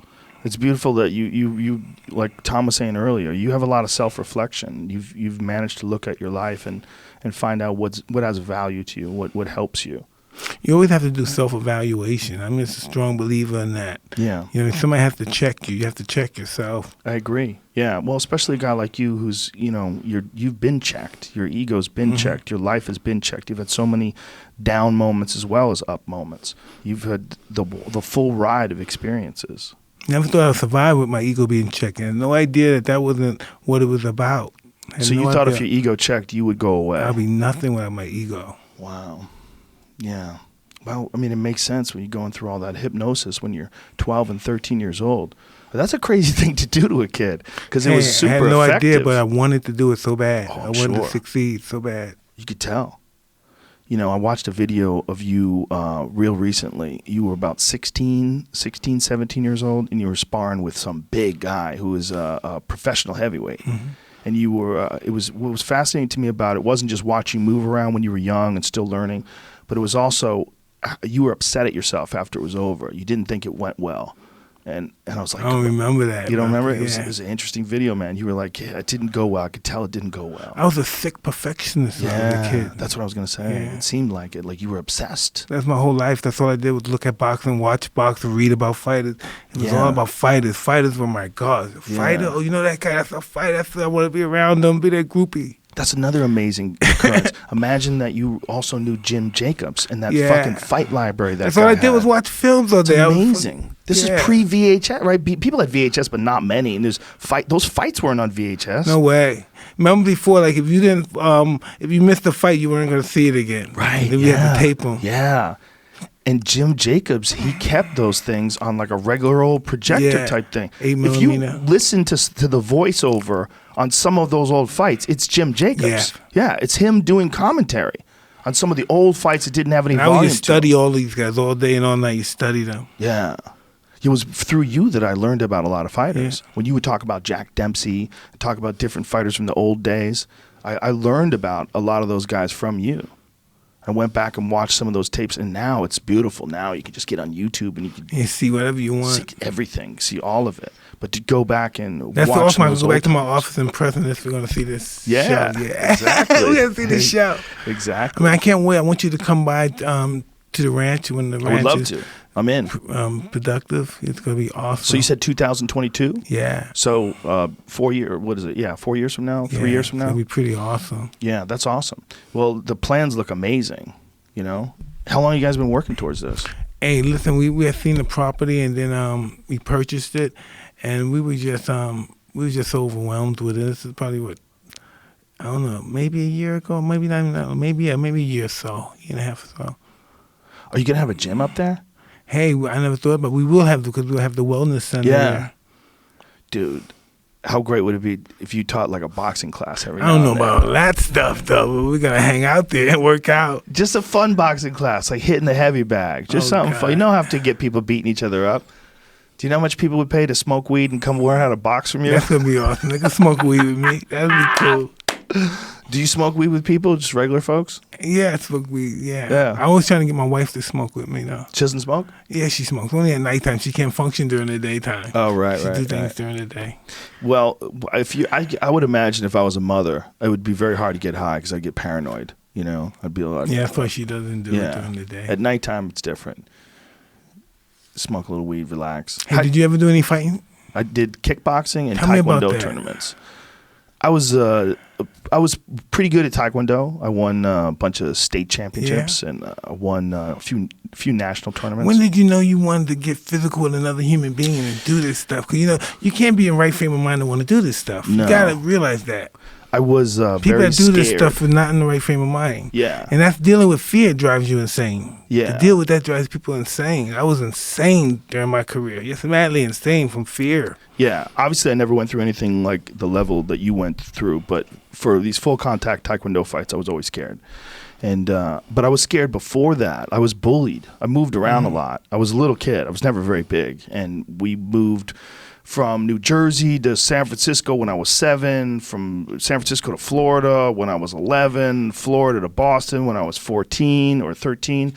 It's beautiful that you like Tom was saying earlier, you have a lot of self-reflection. You've managed to look at your life and find out what has value to you, what helps you. You always have to do self-evaluation. I'm just a strong believer in that. Yeah. Somebody has to check you. You have to check yourself. I agree. Yeah. Well, especially a guy like you who's, you've been checked. Your ego's been checked. Your life has been checked. You've had so many down moments as well as up moments. You've had the full ride of experiences. Never thought I'd survive with my ego being checked. I had no idea that wasn't what it was about. Had So you no thought if idea. your ego checked, you would go away. I'd be nothing without my ego. Wow. Yeah. Well, I mean, it makes sense when you're going through all that hypnosis when you're 12 and 13 years old. But that's a crazy thing to do to a kid because it was super I had no effective. idea, but I wanted to do it so bad. Oh, I wanted sure. to succeed so bad. You could tell. I watched a video of you real recently. You were about 16, 17 years old, and you were sparring with some big guy who was a professional heavyweight. Mm-hmm. And you were, what was fascinating to me about it wasn't just watching you move around when you were young and still learning, but it was also, you were upset at yourself after it was over. You didn't think it went well. And I was like, I don't remember that. you don't but remember? yeah. It was an interesting video, man. You were like, yeah, it didn't go well. I could tell it didn't go well. I was a sick perfectionist when I was a kid. That's what I was going to say. Yeah. It seemed like it, like you were obsessed. That's my whole life. That's all I did was look at boxing, watch boxing, read about fighters. It was Yeah. all about fighters. Fighters were my God. Fighter? Yeah. Oh, you know that guy? That's a fighter. I want to be around them, be their groupie. That's another amazing occurrence. Imagine that you also knew Jim Jacobs and that Yeah. fucking fight library that That's guy all I did had. was watch films all It's day. I was- amazing. This Yeah. is pre-VHS, right? People had VHS, but not many. And those fights weren't on VHS. No way. Remember before, like if you didn't, if you missed the fight, you weren't going to see it again. Right. Then we had to tape them. Yeah. And Jim Jacobs, he kept those things on like a regular old projector Yeah. type thing. 8 If you millimeter. listen to the voiceover on some of those old fights, it's Jim Jacobs. Yeah, it's him doing commentary on some of the old fights that didn't have any And I volume would just to them. study all these guys all day and all night. You study them. Yeah. It was through you that I learned about a lot of fighters. Yeah. When you would talk about Jack Dempsey, talk about different fighters from the old days, I learned about a lot of those guys from you. I went back and watched some of those tapes, and now it's beautiful. Now you can just get on YouTube and you can You see whatever you want. see everything, see all of it. But to go back and That's the watch awesome. I can those go back old- to my office in prison if we're going to see this Yeah, show. Yeah, exactly. we're going to see this show. Exactly. I mean, I can't wait. I want you to come by to the ranch when the I would ranch love is to. I'm in. productive. It's going to be awesome. So you said 2022? Yeah. So 4 years, what is it? Yeah, 4 years from now, 3 years from It's now? going to be pretty awesome. Yeah, that's awesome. Well, the plans look amazing, you know? How long have you guys been working towards this? Hey, listen, we had seen the property and then we purchased it, and we were just overwhelmed with it. This is probably what I don't know, maybe a year ago, maybe not even that, maybe a year or so, year and a half or so. Are you gonna have a gym up there? Hey, I never thought, but we will have because we'll have the wellness center. Yeah. There. Dude, how great would it be if you taught like a boxing class every I now don't know and then? about that stuff though, but we're gonna hang out there and work out. Just a fun boxing class, like hitting the heavy bag. Just Oh, something God. fun. You don't have to get people beating each other up. Do you know how much people would pay to smoke weed and come learn how to box from you? That's gonna be awesome. They can smoke weed with me. That'd be cool. Do you smoke weed with people, just regular folks? Yeah, I smoke weed. Yeah. Yeah. I was trying to get my wife to smoke with me though. She doesn't smoke? Yeah, she smokes only at nighttime. She can't function during the daytime. Oh, right, she do right, things right. during the day. Well, I would imagine if I was a mother, it would be very hard to get high because I'd get paranoid. You know, I'd be a lot. Yeah, that's why she doesn't do it during the day. At nighttime, it's different. Smoke a little weed, relax. Hey, did you ever do any fighting? I did kickboxing and Tell me about taekwondo that. tournaments. I was pretty good at taekwondo. I won a bunch of state championships and I won a few national tournaments. When did you know you wanted to get physical with another human being and do this stuff? Because, you know, you can't be in right frame of mind to want to do this stuff. No. You got to realize that. I was People very that do scared. this stuff are not in the right frame of mind. Yeah. And that's dealing with fear drives you insane. Yeah. To deal with that drives people insane. I was insane during my career. Yes, madly insane from fear. Yeah, obviously I never went through anything like the level that you went through, but for these full contact taekwondo fights, I was always scared. And but I was scared before that. I was bullied. I moved around a lot. I was a little kid. I was never very big, and we moved from New Jersey to San Francisco when I was 7, from San Francisco to Florida when I was 11, Florida to Boston when I was 14 or 13.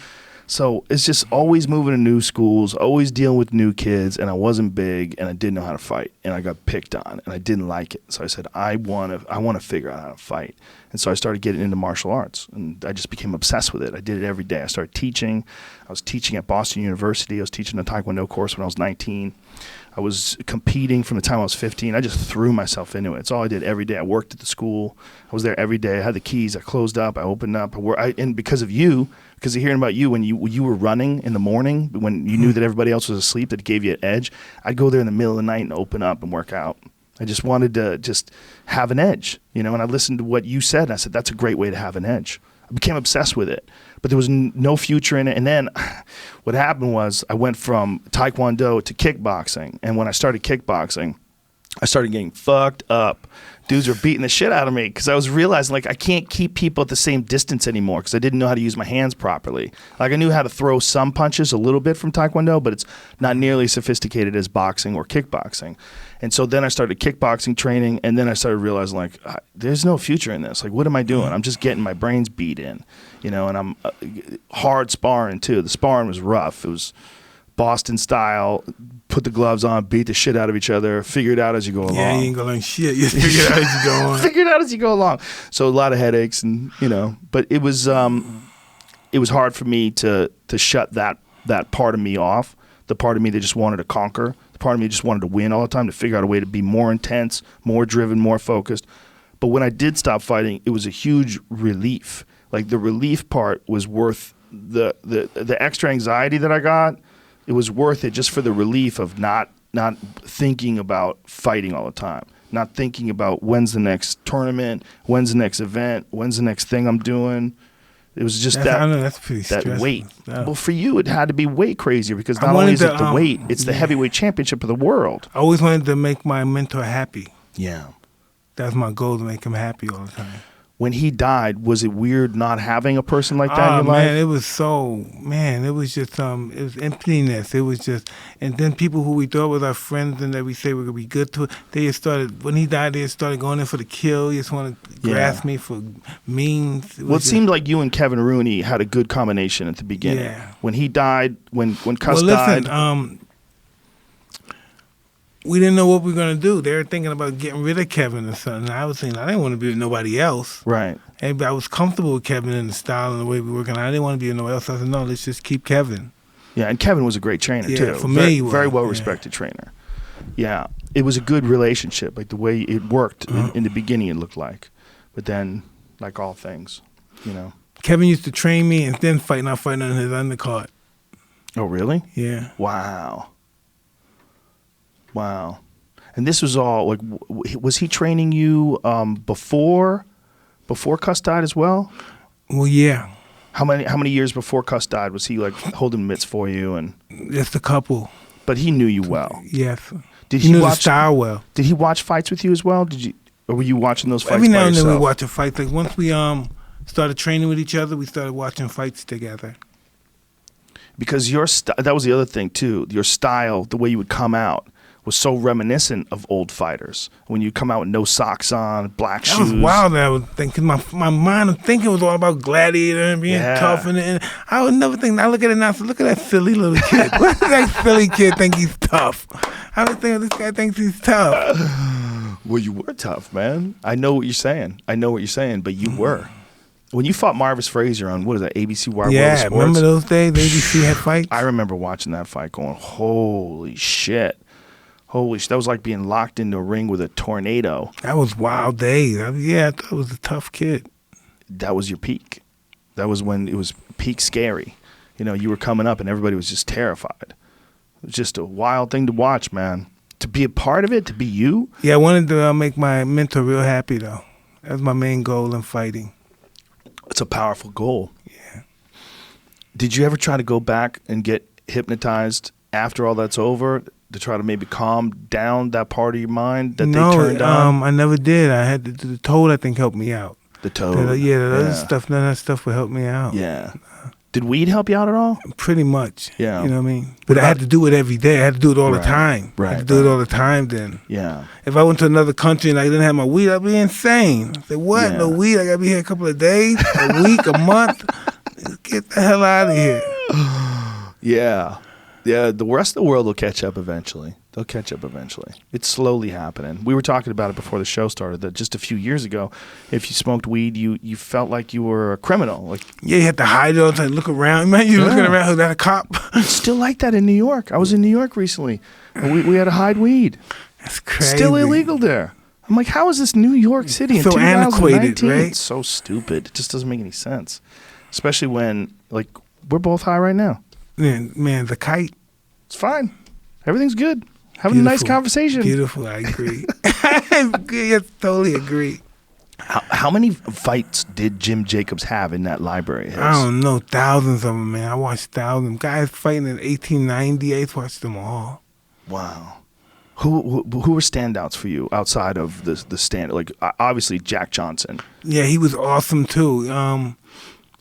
So it's just always moving to new schools, always dealing with new kids, and I wasn't big, and I didn't know how to fight, and I got picked on, and I didn't like it. So I said, I want to figure out how to fight, and so I started getting into martial arts, and I just became obsessed with it. I did it every day. I started teaching. I was teaching at Boston University. I was teaching a taekwondo course when I was 19. I was competing from the time I was 15. I just threw myself into it. It's all I did every day. I worked at the school. I was there every day. I had the keys. I closed up. I opened up. And because of you, because of hearing about you, when you were running in the morning, when you knew that everybody else was asleep, that gave you an edge, I'd go there in the middle of the night and open up and work out. I just wanted to just have an edge, you know, and I listened to what you said, and I said, that's a great way to have an edge. I became obsessed with it, but there was no future in it. And then what happened was I went from taekwondo to kickboxing, and when I started kickboxing, I started getting fucked up. Dudes were beating the shit out of me because I was realizing, like, I can't keep people at the same distance anymore because I didn't know how to use my hands properly. Like, I knew how to throw some punches a little bit from taekwondo, but it's not nearly as sophisticated as boxing or kickboxing. And so then I started kickboxing training, and then I started realizing, like, there's no future in this. Like, what am I doing? I'm just getting my brains beat in, you know, and I'm hard sparring, too. The sparring was rough. It was Boston style, put the gloves on, beat the shit out of each other, figure it out as you go along. Yeah, you ain't gonna learn shit. You figure it out as you go on. Figure it out as you go along. So a lot of headaches, and you know, but it was hard for me to shut that part of me off. The part of me that just wanted to conquer. The part of me that just wanted to win all the time. To figure out a way to be more intense, more driven, more focused. But when I did stop fighting, it was a huge relief. Like the relief part was worth the extra anxiety that I got. It was worth it just for the relief of not thinking about fighting all the time, not thinking about when's the next tournament, when's the next event, when's the next thing I'm doing. It was just I know, that's pretty that stressful weight. stuff. Well, for you, it had to be way crazier because I not only is wanted it to, the weight, it's the heavyweight championship of the world. I always wanted to make my mentor happy. Yeah. That's my goal, to make him happy all the time. When he died, was it weird not having a person like that in your man, life? it was it was just it was emptiness. It was just, and then people who we thought was our friends and that we say were gonna be good to, they just started, when he died, they just started going in for the kill. They just want to grasp me for means. It seemed like you and Kevin Rooney had a good combination at the beginning. Yeah. When he died, when Cuss well, died. listen, we didn't know what we were gonna do. They were thinking about getting rid of Kevin or something. I was saying I didn't want to be with nobody else. Right. And I was comfortable with Kevin and the style and the way we were working. I didn't want to be with nobody else. I said, no, let's just keep Kevin. Yeah, and Kevin was a great trainer Yeah, too. for me, he was, very well yeah. respected trainer. Yeah, it was a good relationship, like the way it worked in the beginning. It looked like, but then, like all things, you know. Kevin used to train me and then fight on his undercard. Oh, really? Yeah. Wow. And this was all like, was he training you before before Cuss died as well? Well, yeah, How many years before Cuss died was he like holding mitts for you? And just a couple. but he knew you well. Yes. Did He he knew the watch? style well. Did he watch fights with you as well? Did you? Or were you watching those fights Every by now and then we yourself? watch a fight. Like once we started training with each other, we started watching fights together. Because that was the other thing too. Your style, the way you would come out, was so reminiscent of old fighters. When you come out with no socks on, black That shoes. was wild. That I was thinking my mind of thinking was all about gladiator and being Yeah. tough, and I would never think. I look at it now. I say, look at that silly little kid. What does that silly kid think he's tough? I was thinking this guy thinks he's tough. Well, you were tough, man. I know what you're saying. But you were. When you fought Marvis Frazier on, what is that, ABC Wide World of Yeah, Sports? remember those days? ABC had fights. I remember watching that fight going, holy shit. That was like being locked into a ring with a tornado. That was wild days. I thought I was a tough kid. That was your peak. That was when it was peak scary. You know, you were coming up and everybody was just terrified. It was just a wild thing to watch, man. To be a part of it, to be you. Yeah, I wanted to make my mentor real happy, though. That was my main goal in fighting. It's a powerful goal. Yeah. Did you ever try to go back and get hypnotized after all that's over to try to maybe calm down that part of your mind that they turned on? I never did. I had the Toad, I think, helped me out. The Toad. Other stuff, none of that stuff would help me out. Yeah. Did weed help you out at all? Pretty much. Yeah. You know what I mean? But I had to do it every day. I had to do it all the Right. time. I had to do it all the time then. Yeah. If I went to another country and I didn't have my weed, I'd be insane. I said, what? Yeah. No weed? I got to be here a couple of days, a week, a month? Get the hell out of here. Yeah. Yeah, the rest of the world will catch up eventually. They'll catch up eventually. It's slowly happening. We were talking about it before the show started, that just a few years ago, if you smoked weed, you felt like you were a criminal. Like, Yeah, you had to hide it all the time, look around. Man, you looking around, who's that a cop? it's still like that in New York. I was in New York recently, and we had to hide weed. That's crazy. Still illegal there. I'm like, how is this New York City in So 2019? antiquated, right? It's so stupid. It just doesn't make any sense. Especially when, like, we're both high right now. Man, the kite. It's fine. Everything's good. Having a nice Beautiful. conversation. Beautiful, I agree. I totally agree. How many fights did Jim Jacobs have in that library? of his? I don't know, thousands of them, man. I watched thousands. Guys fighting in 1890, I watched them all. Wow. Who were standouts for you outside of the stand? Like, obviously Jack Johnson. Yeah, he was awesome too.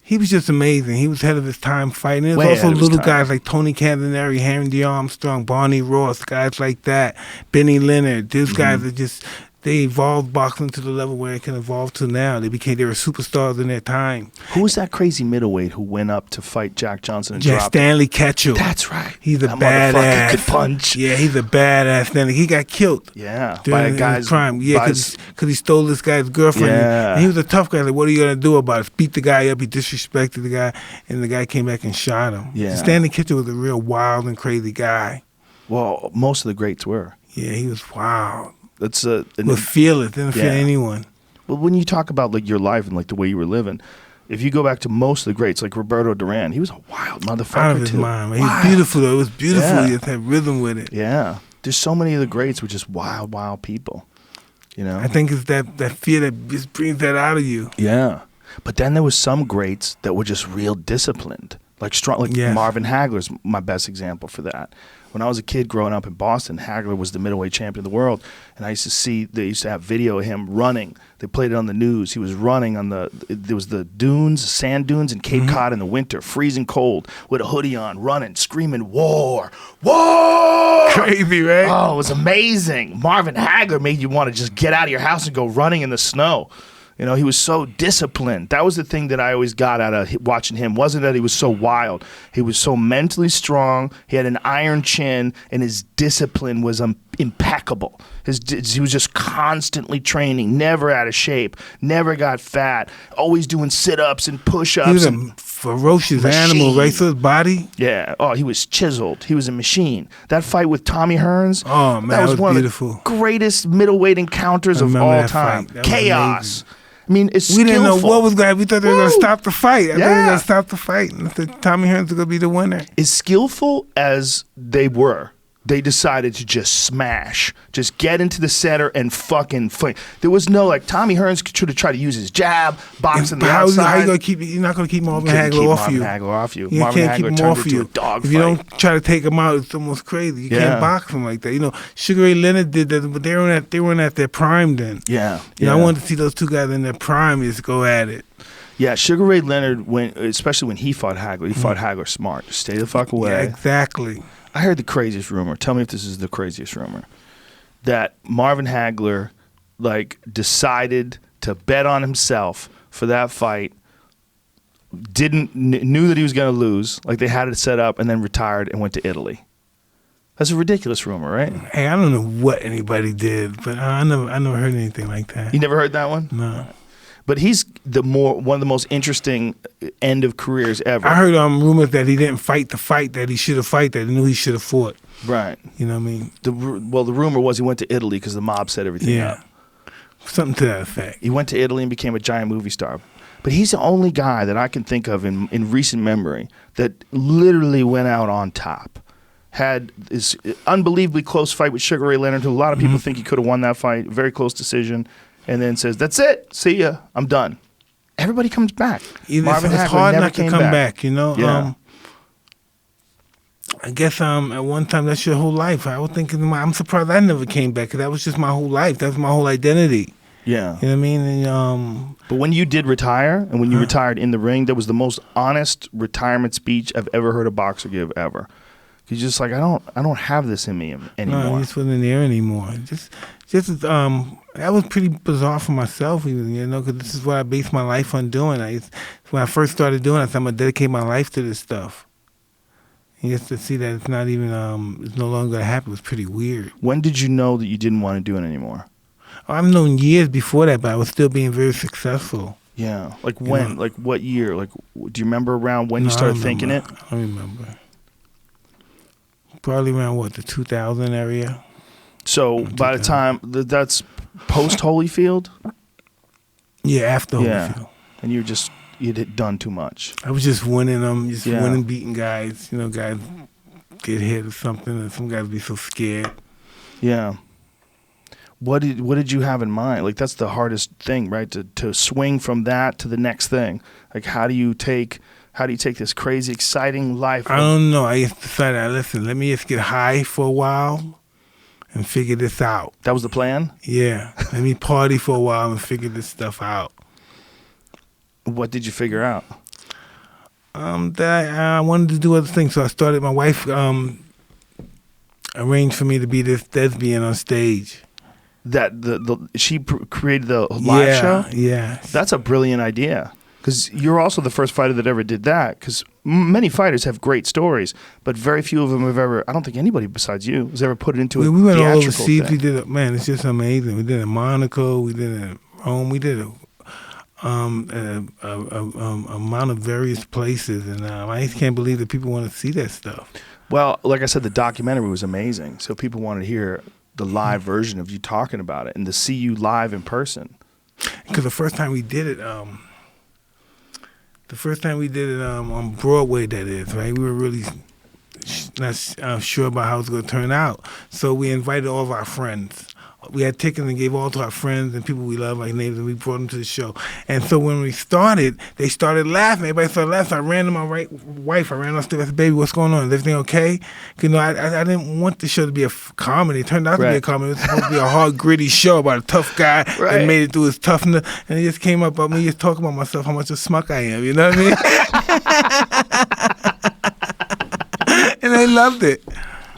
He was just amazing. He was ahead of his time fighting. There's Way also ahead of his little time. guys like Tony Cantaneri, Henry Armstrong, Barney Ross, guys like that, Benny Leonard. These guys are just, they evolved boxing to the level where it can evolve to now. They were superstars in their time. Who was that crazy middleweight who went up to fight Jack Johnson and Jack dropped? Stanley Ketchel. That's right. He's a That motherfucker badass. could punch. Yeah, he's a badass. Stanley. He got killed. Yeah. By During a his guy's crime. Yeah, by because he stole this guy's girlfriend. Yeah. And he was a tough guy. Like, what are you going to do about it? Beat the guy up. He disrespected the guy. And the guy came back and shot him. Yeah. Stanley Kitchen was a real wild and crazy guy. Well, most of the greats were. Yeah, he was wild. That's Was fearless. Didn't fear Yeah. anyone. Well, when you talk about like your life and like the way you were living, if you go back to most of the greats, like Roberto Duran, he was a wild motherfucker Out of his too. mind. Man. He Wild. was beautiful, though. It was beautiful. Yeah. He just had rhythm with it. Yeah. There's so many of the greats were just wild, wild people. You know? I think it's that fear that just brings that out of you. Yeah. But then there was some greats that were just real disciplined. Like strong, like Yes. Marvin Hagler's my best example for that. When I was a kid growing up in Boston, Hagler was the middleweight champion of the world, and I used to see they used to have video of him running. They played it on the news. He was running on there was the dunes, sand dunes in Cape Cod in the winter, freezing cold, with a hoodie on, running, screaming, "War, war!" Crazy, right? Oh, it was amazing. Marvin Hagler made you want to just get out of your house and go running in the snow. You know, he was so disciplined. That was the thing that I always got out of watching him. Wasn't that he was so wild. He was so mentally strong. He had an iron chin, and his discipline was impeccable. He was just constantly training, never out of shape, never got fat, always doing sit-ups and push-ups. He was a and ferocious machine. animal, right? So his body. yeah. Oh, he was chiseled. He was a machine. That fight with Tommy Hearns. Oh, man, that was one beautiful. of the greatest middleweight encounters I of remember all that time. fight. That was Chaos. amazing. I mean, it's We didn't know skillful. what was going to happen. We thought they were going to Woo! stop the fight. I thought they were Yeah. going to stop the fight. And I said, Tommy Hearns was going to be the winner. As skillful as they were, They decided to just smash, just get into the center and fucking fight. There was no like Tommy Hearns should have tried to use his jab, boxing the How outside. you gonna keep? You're not gonna keep Marvin Couldn't keep Hagler off Marvin you. Hagler off you. You Marvin can't keep Hagler him turned off into you. a dog If you fight. don't try to take him out, it's almost crazy. You Yeah. can't box him like that. You know, Sugar Ray Leonard did that, but they weren't at their prime then. Yeah, You know, I wanted to see those two guys in their prime just go at it. Yeah, Sugar Ray Leonard, especially when he fought Hagler, he fought Hagler smart. Just stay the fuck away. Yeah, exactly. I heard the craziest rumor. Tell me if this is the craziest rumor. That Marvin Hagler, like, decided to bet on himself for that fight. Knew that he was going to lose. Like, they had it set up and then retired and went to Italy. That's a ridiculous rumor, right? Hey, I don't know what anybody did, but I never heard anything like that. You never heard that one? No. But he's one of the most interesting end of careers ever. I heard rumors that he didn't fight the fight that he should have fought, that he knew he should have fought. Right. You know what I mean? The rumor was he went to Italy because the mob set everything up. Something to that effect. He went to Italy and became a giant movie star. But he's the only guy that I can think of in recent memory that literally went out on top. Had this unbelievably close fight with Sugar Ray Leonard, who a lot of people think he could have won that fight. Very close decision. And then says, "That's it. See ya. I'm done." Everybody comes back. Marvin It's Hagler hard never not to came come back, you know? Yeah. I guess at one time that's your whole life. I was thinking, I'm surprised I never came back, because that was just my whole life. That was my whole identity. Yeah. You know what I mean? And, But when you did retire, and when you retired in the ring, that was the most honest retirement speech I've ever heard a boxer give ever. He's just like, I don't have this in me anymore. no, it just wasn't there anymore. That was pretty bizarre for myself, even, you know, because this is what I based my life on doing. When I first started doing it, I said, I'm going to dedicate my life to this stuff. And just to see that it's not even, it's no longer going to happen was pretty weird. When did you know that you didn't want to do it anymore? I've known years before that, but I was still being very successful. Yeah. Like when? know. Like what year? Like, do you remember around when you No, I started don't thinking it? remember. I don't remember. Probably around, the 2000 area? So by the time, that's post Holyfield? Yeah, after Yeah. Holyfield. And you'd had done too much. I was just winning them, Yeah. winning, beating guys. You know, guys get hit or something, and some guys be so scared. Yeah. What did you have in mind? Like, that's the hardest thing, right? To swing from that to the next thing. Like, how do you take this crazy, exciting life? I don't know. I just decided, listen, let me just get high for a while and figure this out. That was the plan? Yeah, let me party for a while and figure this stuff out. What did you figure out? That I wanted to do other things, so I started. My wife arranged for me to be this thespian on stage. That she created the live show? Yeah. That's a brilliant idea. Because you're also the first fighter that ever did that. Because many fighters have great stories, but very few of them have ever. I don't think anybody besides you has ever put it into a We went all theatrical overseas. thing. We did it. Man, it's just amazing. We did it in Monaco. We did it in Rome. We did it amount of various places, and I just can't believe that people want to see that stuff. Well, like I said, the documentary was amazing. So people wanted to hear the live version of you talking about it and to see you live in person. Because the first time we did it, on Broadway, that is, right? We were really not sure about how it was going to turn out. So we invited all of our friends. We had tickets and gave all to our friends and people we love, like neighbors, and we brought them to the show. And so when we started, they started laughing. Everybody started laughing. So I ran to my wife. I ran upstairs. I said, "Baby, what's going on? Is everything okay?" You know, I didn't want the show to be a comedy. It turned out to be a comedy. It was supposed to be a hard, gritty show about a tough guy that made it through his toughness. And it just came up about me just talking about myself, how much of a smuck I am. You know what I mean? And they loved it.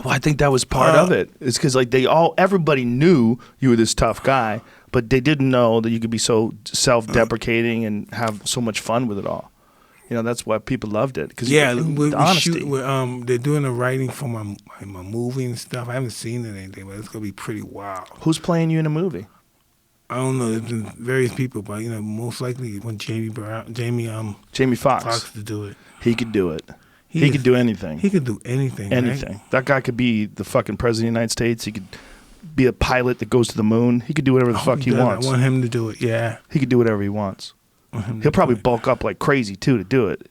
Well, I think that was part of it. It's because like everybody knew you were this tough guy, but they didn't know that you could be so self-deprecating and have so much fun with it all. You know, that's why people loved it. Cause yeah, the honesty. they're doing the writing for my movie and stuff. I haven't seen it or anything, but it's gonna be pretty wild. Who's playing you in a movie? I don't know. There's been various people, but most likely when Jamie Foxx to do it. He could do it. He could do anything. He could do anything. Anything. Right? That guy could be the fucking president of the United States. He could be a pilot that goes to the moon. He could do whatever the fuck he wants. I want him to do it. Yeah. He could do whatever he wants. He'll probably bulk up like crazy too to do it.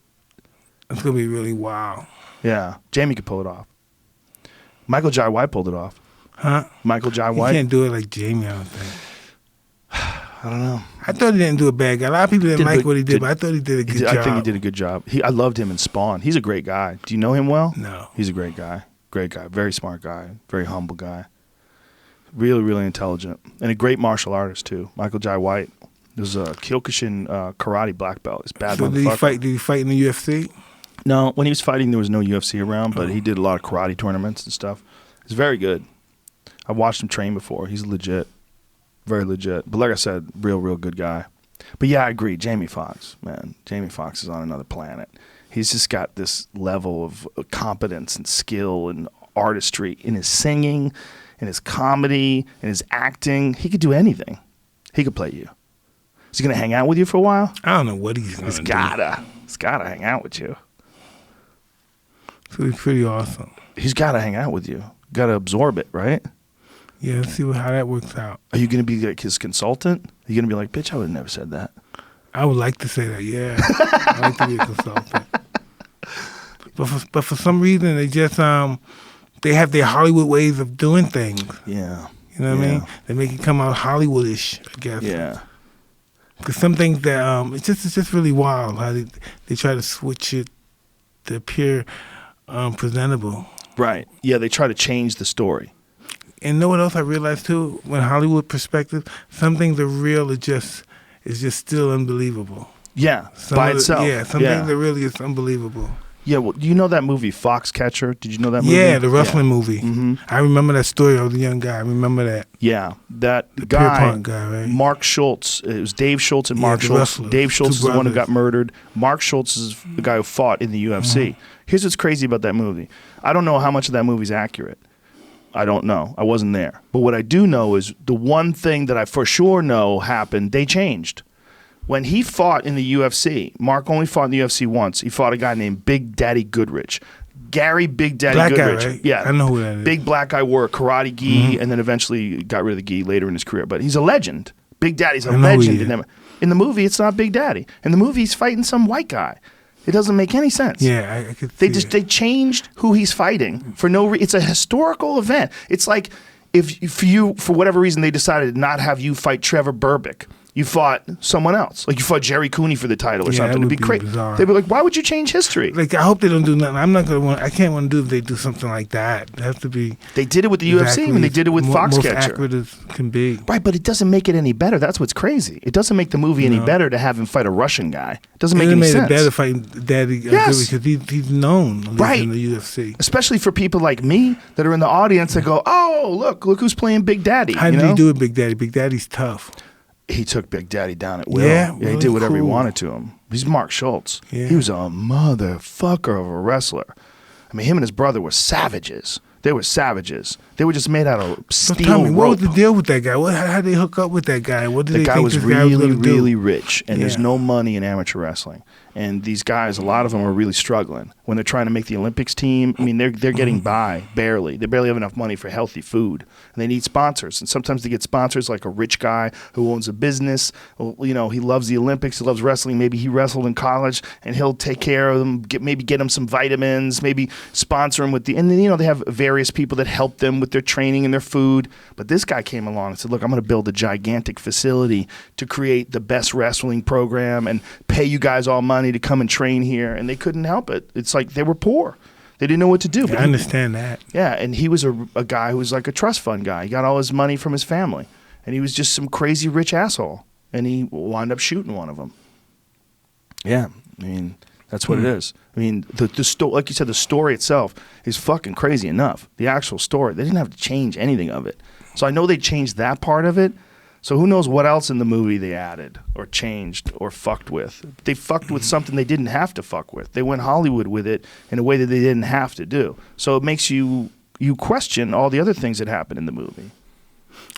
It's gonna be really wild. Yeah, Jamie could pull it off. Michael Jai White pulled it off. Huh? Michael Jai He White. can't do it like Jamie, I don't think. I don't know. I thought he didn't do a bad guy. A lot of people didn't Did like good- what he did, did- but I thought he did a good job. I think he did a good job. I loved him in Spawn. He's a great guy. Do you know him well? No. He's a great guy. Great guy. Very smart guy. Very humble guy. Really, really intelligent. And a great martial artist, too. Michael Jai White. There's a Kyokushin karate black belt. It's bad So did he motherfucker. fight? Did he fight in the UFC? No, when he was fighting, there was no UFC around, but he did a lot of karate tournaments and stuff. He's very good. I've watched him train before. He's legit. Very legit. But like I said, real good guy. But yeah, I agree. Jamie Foxx, man. Jamie Foxx is on another planet. He's just got this level of competence and skill and artistry in his singing, in his comedy, in his acting. He could do anything. He could play you. Is he going to hang out with you for a while? I don't know what he's going He's to do. He's gotta hang out with you. So he's pretty awesome. He's gotta hang out with you. Got to absorb it, right? Yeah, let's see how that works out. Are you going to be like his consultant? Are you going to be like, bitch, I would have never said that? I would like to say that, yeah. I'd like to be a consultant. But for some reason, they just, they have their Hollywood ways of doing things. Yeah. You know what I Yeah. mean? They make it come out Hollywoodish, I guess. Yeah. Because some things that, it's just really wild how they try to switch it to appear presentable. Right. Yeah, they try to change the story. And know what else I realized too? When Hollywood perspective, some things are real. It's just still unbelievable. Yeah, Some by of the- itself. Yeah, some things are really just unbelievable. Yeah, well, do you know that movie Foxcatcher? Did you know that movie? Yeah, the wrestling movie. Mhm. I remember that story. I was a young guy. I remember that. Yeah, that The guy, Pierpont guy, right? Mark Schultz. It was Dave Schultz and Yeah, Mark the Schultz. wrestlers, Dave Schultz two is the one who brothers. got murdered. Mark Schultz is the guy who fought in the UFC. Here's what's crazy about that movie. I don't know how much of that movie's accurate. I don't know. I wasn't there. But what I do know is the one thing that I for sure know happened, they changed. When he fought in the UFC, Mark only fought in the UFC once. He fought a guy named Big Daddy Goodrich. Gary Big Daddy Black guy, Goodrich. right? Yeah. I know who that is. Big black guy, wore a karate gi and then eventually got rid of the gi later in his career. But he's a legend. Big Daddy's a I know who legend. he is. In the movie, it's not Big Daddy. In the movie, he's fighting some white guy. It doesn't make any sense. Yeah, I could They see they changed who he's fighting for no reason. It's a historical event. It's like if for whatever reason they decided not have you fight Trevor Berbick. You fought someone else. Like you fought Jerry Cooney for the title or Yeah, something. that It'd be would be crazy. bizarre. They'd be like, why would you change history? Like, I hope they don't do nothing. I'm not gonna want. I can't want to do if they do something like that. It has to be. They did it with the UFC when they did it with most Foxcatcher. accurate as can be. Right, but it doesn't make it any better. That's what's crazy. It doesn't make the movie any No. better to have him fight a Russian guy. It doesn't make It any made sense. it better fighting Daddy Yes. because he's known, at least Right. in the UFC. Especially for people like me that are in the audience that go, oh, look who's playing Big Daddy. How you did know? he do it, Big Daddy? Big Daddy's tough. He took Big Daddy down at will. Yeah, he really did whatever he cool. wanted to him. He's Mark Schultz. Yeah. He was a motherfucker of a wrestler. I mean, him and his brother were savages. They were savages. They were just made out of So steel tell me, what rope. was the deal with that guy? How did they hook up with that guy? What did The they guy think was this guy was really, gonna do? really rich, and there's Yeah. no money in amateur wrestling. And these guys, a lot of them are really struggling when they're trying to make the Olympics team. I mean, they're getting by barely. They barely have enough money for healthy food, and they need sponsors. And sometimes they get sponsors like a rich guy who owns a business. Well, you know, he loves the Olympics. He loves wrestling. Maybe he wrestled in college, and he'll take care of them. Maybe get them some vitamins. Maybe sponsor them with the. And then they have various people that help them with their training and their food. But this guy came along and said, "Look, I'm going to build a gigantic facility to create the best wrestling program and pay you guys all money to come and train here." And they couldn't help it. It's like they were poor. They didn't know what to do. Yeah, But I understand that. yeah, and he was a guy who was like a trust fund guy. He got all his money from his family. And he was just some crazy rich asshole. And he wound up shooting one of them. Yeah, I mean, that's what it is. I mean, like you said, the story itself is fucking crazy enough. The actual story, they didn't have to change anything of it. So I know they changed that part of it. So who knows what else in the movie they added or changed or fucked with. They fucked with something they didn't have to fuck with. They went Hollywood with it in a way that they didn't have to do. So it makes you question all the other things that happened in the movie.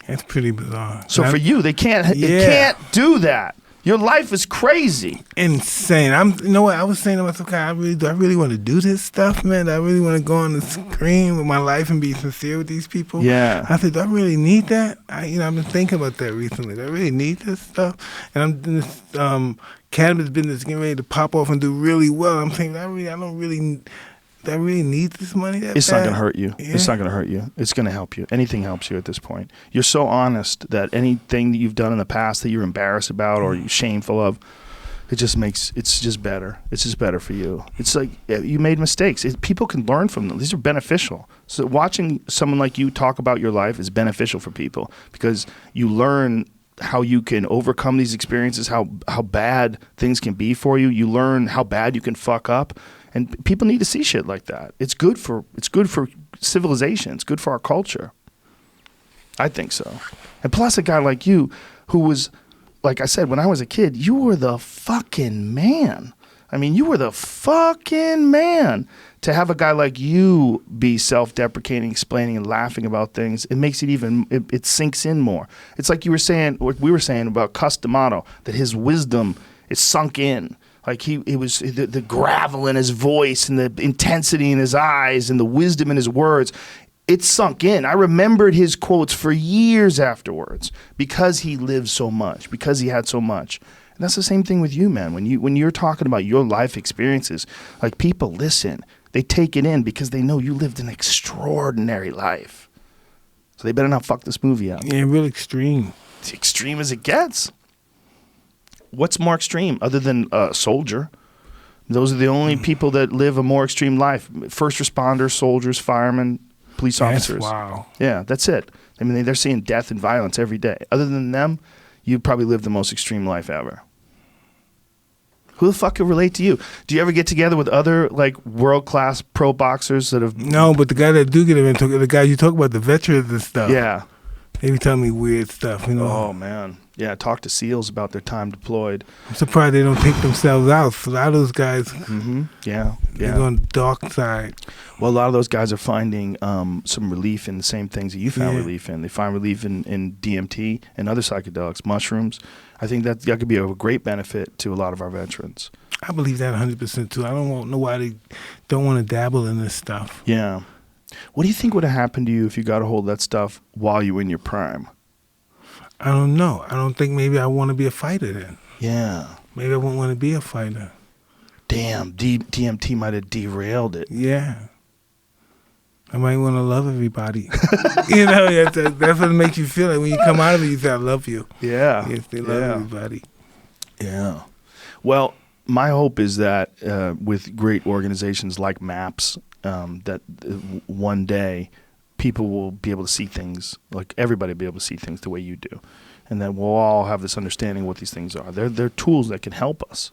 It's pretty bizarre. So And for you, they can't Yeah. do that. Your life is crazy. insane. You know what? I was saying to myself, okay, do I really want to do this stuff, man? Do I really want to go on the screen with my life and be sincere with these people? Yeah. I said, do I really need that? I've been thinking about that recently. Do I really need this stuff? And I'm in this cannabis business getting ready to pop off and do really well. I'm thinking, I don't really that really needs this money that It's bad? not going to hurt you. Yeah. It's not going to hurt you. It's going to help you. Anything helps you at this point. You're so honest that anything that you've done in the past that you're embarrassed about or you're shameful of, it's just better. It's just better for you. It's like you made mistakes. People can learn from them. These are beneficial. So watching someone like you talk about your life is beneficial for people because you learn how you can overcome these experiences, how bad things can be for you. You learn how bad you can fuck up. And people need to see shit like that. It's good for civilization. It's good for our culture. I think so. And plus a guy like you who was, like I said, when I was a kid, you were the fucking man. I mean, you were the fucking man. To have a guy like you be self-deprecating, explaining and laughing about things, it makes it even, it sinks in more. It's like you were saying, what we were saying about Cus D'Amato, that his wisdom is sunk in. Like it was the gravel in his voice and the intensity in his eyes and the wisdom in his words. It sunk in. I remembered his quotes for years afterwards because he lived so much, because he had so much. And that's the same thing with you, man. When you're talking about your life experiences, like people listen, they take it in because they know you lived an extraordinary life. So they better not fuck this movie up. Yeah, real extreme. It's extreme as it gets. What's more extreme other than a soldier? Those are the only people that live a more extreme life. First responders, soldiers, firemen, police officers. Wow. Yeah, that's it. I mean, they're seeing death and violence every day. Other than them, you probably live the most extreme life ever. Who the fuck could relate to you? Do you ever get together with other like world-class pro boxers that have... No, but the guy that do get into the guys you talk about, the veterans and stuff. Yeah. They be telling me weird stuff, you know. Oh, man. Yeah, talk to SEALs about their time deployed. I'm surprised they don't take themselves out. A lot of those guys, Mm-hmm. Yeah. they're on the dark side. Well, a lot of those guys are finding some relief in the same things that you found Yeah. relief in. They find relief in DMT and other psychedelics, mushrooms. I think that could be a great benefit to a lot of our veterans. I believe that 100% too. I don't know why they don't want to dabble in this stuff. Yeah. What do you think would have happened to you if you got a hold of that stuff while you were in your prime? I don't know. I don't think maybe I want to be a fighter then. Yeah. Maybe I wouldn't want to be a fighter. Damn, DMT might have derailed it. Yeah. I might want to love everybody. You know, that's what it makes you feel like when you come out of it, you say, I love you. Yeah. Yes, they love everybody. Yeah. Well, my hope is that with great organizations like MAPS, that one day people will be able to see things, like everybody will be able to see things the way you do. And that we'll all have this understanding of what these things are. They're tools that can help us.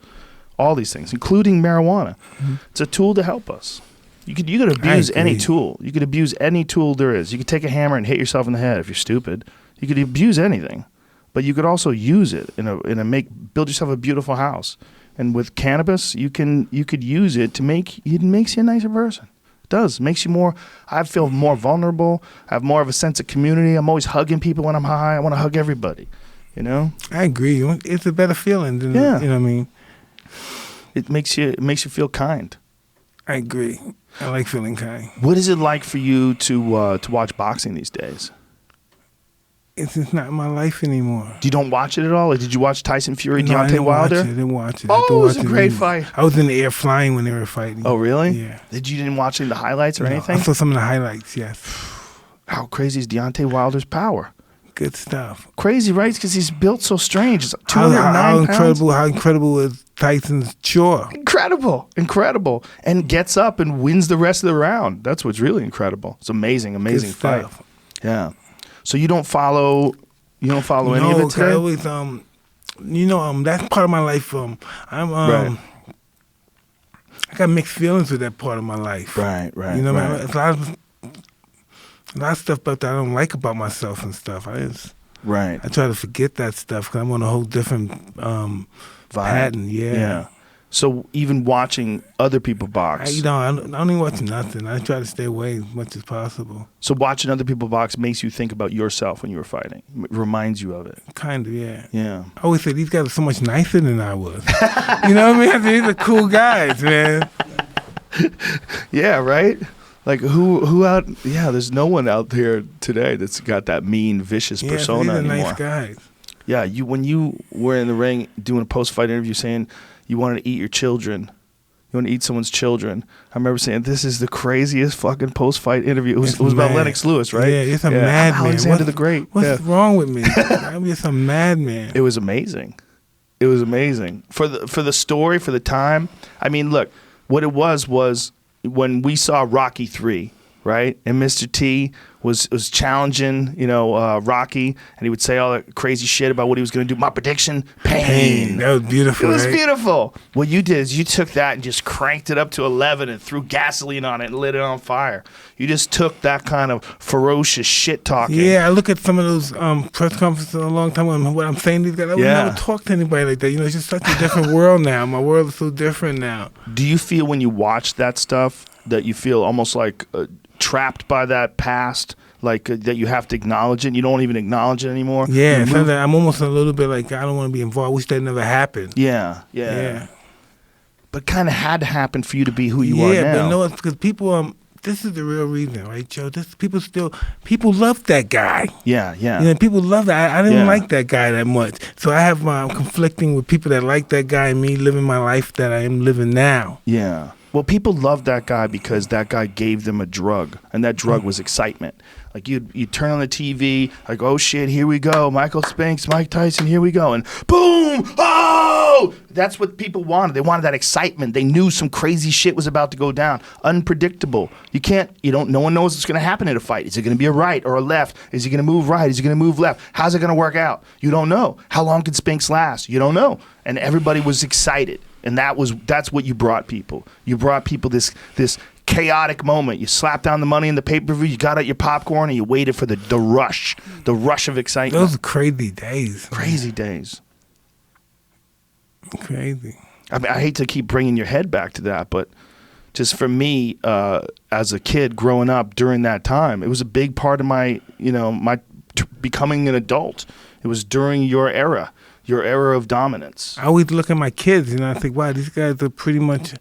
All these things, including marijuana. Mm-hmm. It's a tool to help us. You could abuse any tool. You could abuse any tool there is. You could take a hammer and hit yourself in the head if you're stupid. You could abuse anything. But you could also use it build yourself a beautiful house. And with cannabis, you could use it to makes you a nicer person. It does. It makes you more, I feel more vulnerable. I have more of a sense of community. I'm always hugging people when I'm high. I want to hug everybody, you know? I agree. It's a better feeling than, you know what I mean? It makes you feel kind. I agree. I like feeling kind. What is it like for you to watch boxing these days? It's just not my life anymore. You don't watch it at all? Like, did you watch Tyson Fury, No, I Deontay didn't Wilder? Watch it. I didn't watch it. Oh, it was a great fight. I was in the air flying when they were fighting. Oh, really? Yeah. You didn't watch any of the highlights or No, anything? I saw some of the highlights, yes. How crazy is Deontay Wilder's power? Good stuff. Crazy, right? Because he's built so strange. It's How 209 pounds. How incredible is Tyson's jaw? Incredible. And gets up and wins the rest of the round. That's what's really incredible. It's amazing Good fight. stuff. Yeah. So you don't follow any of it No, today? I always, that's part of my life. Right. I got mixed feelings with that part of my life. Right. You know, right. it's a lot of stuff about that I don't like about myself and stuff. Right. I try to forget that stuff because I'm on a whole different pattern. Yeah. So even watching other people box. I don't even watch nothing. I try to stay away as much as possible. So watching other people box makes you think about yourself when you were fighting. It reminds you of it. Kind of, yeah. Yeah. I always say these guys are so much nicer than I was. You know what I mean? I think these are cool guys, man. Yeah, right? Like who out? Yeah, there's no one out there today that's got that mean, vicious persona these are anymore. nice guys. Yeah, when you were in the ring doing a post-fight interview saying you wanted to eat your children, You want to eat someone's children. I remember saying, this is the craziest fucking post-fight interview. It was about Lennox Lewis, right? Yeah, it's a madman. Alexander the Great. What's wrong with me? I'm just a madman. It was amazing. It was amazing. For the story, for the time. I mean, look, what it was when we saw Rocky 3, right? And Mr. T was challenging, Rocky, and he would say all that crazy shit about what he was going to do. My prediction, pain. That was beautiful. It was right? beautiful. What you did is you took that and just cranked it up to 11 and threw gasoline on it and lit it on fire. You just took that kind of ferocious shit talking. Yeah, I look at some of those press conferences a long time ago, and what I'm saying to these guys, I would never talk to anybody like that. It's just such a different world now. My world is so different now. Do you feel when you watch that stuff that you feel almost like trapped by that past, like that you have to acknowledge it and you don't even acknowledge it anymore? Yeah, I'm almost a little bit like, I don't want to be involved. I wish that never happened. Yeah. But kind of had to happen for you to be who you are now. Yeah, but no, it's because people, this is the real reason, right, Joe? People love that guy. Yeah. People love that. I didn't like that guy that much. So I have I'm conflicting with people that like that guy and me living my life that I am living now. Yeah. Well, people loved that guy because that guy gave them a drug, and that drug was excitement. Like you'd turn on the TV, like, oh shit, here we go, Michael Spinks, Mike Tyson, here we go, and boom, oh! That's what people wanted. They wanted that excitement. They knew some crazy shit was about to go down. Unpredictable. No one knows what's going to happen in a fight. Is it going to be a right or a left? Is he going to move right? Is he going to move left? How's it going to work out? You don't know. How long can Spinks last? You don't know. And everybody was excited. And that's what you brought people. You brought people this chaotic moment. You slapped down the money in the pay-per-view, you got out your popcorn, and you waited for the rush of excitement. Those are crazy days. Crazy days. Crazy. I mean, I hate to keep bringing your head back to that, but just for me, as a kid growing up during that time, it was a big part of my becoming an adult. It was during your era of dominance. I always look at my kids and I think, wow, these guys are pretty much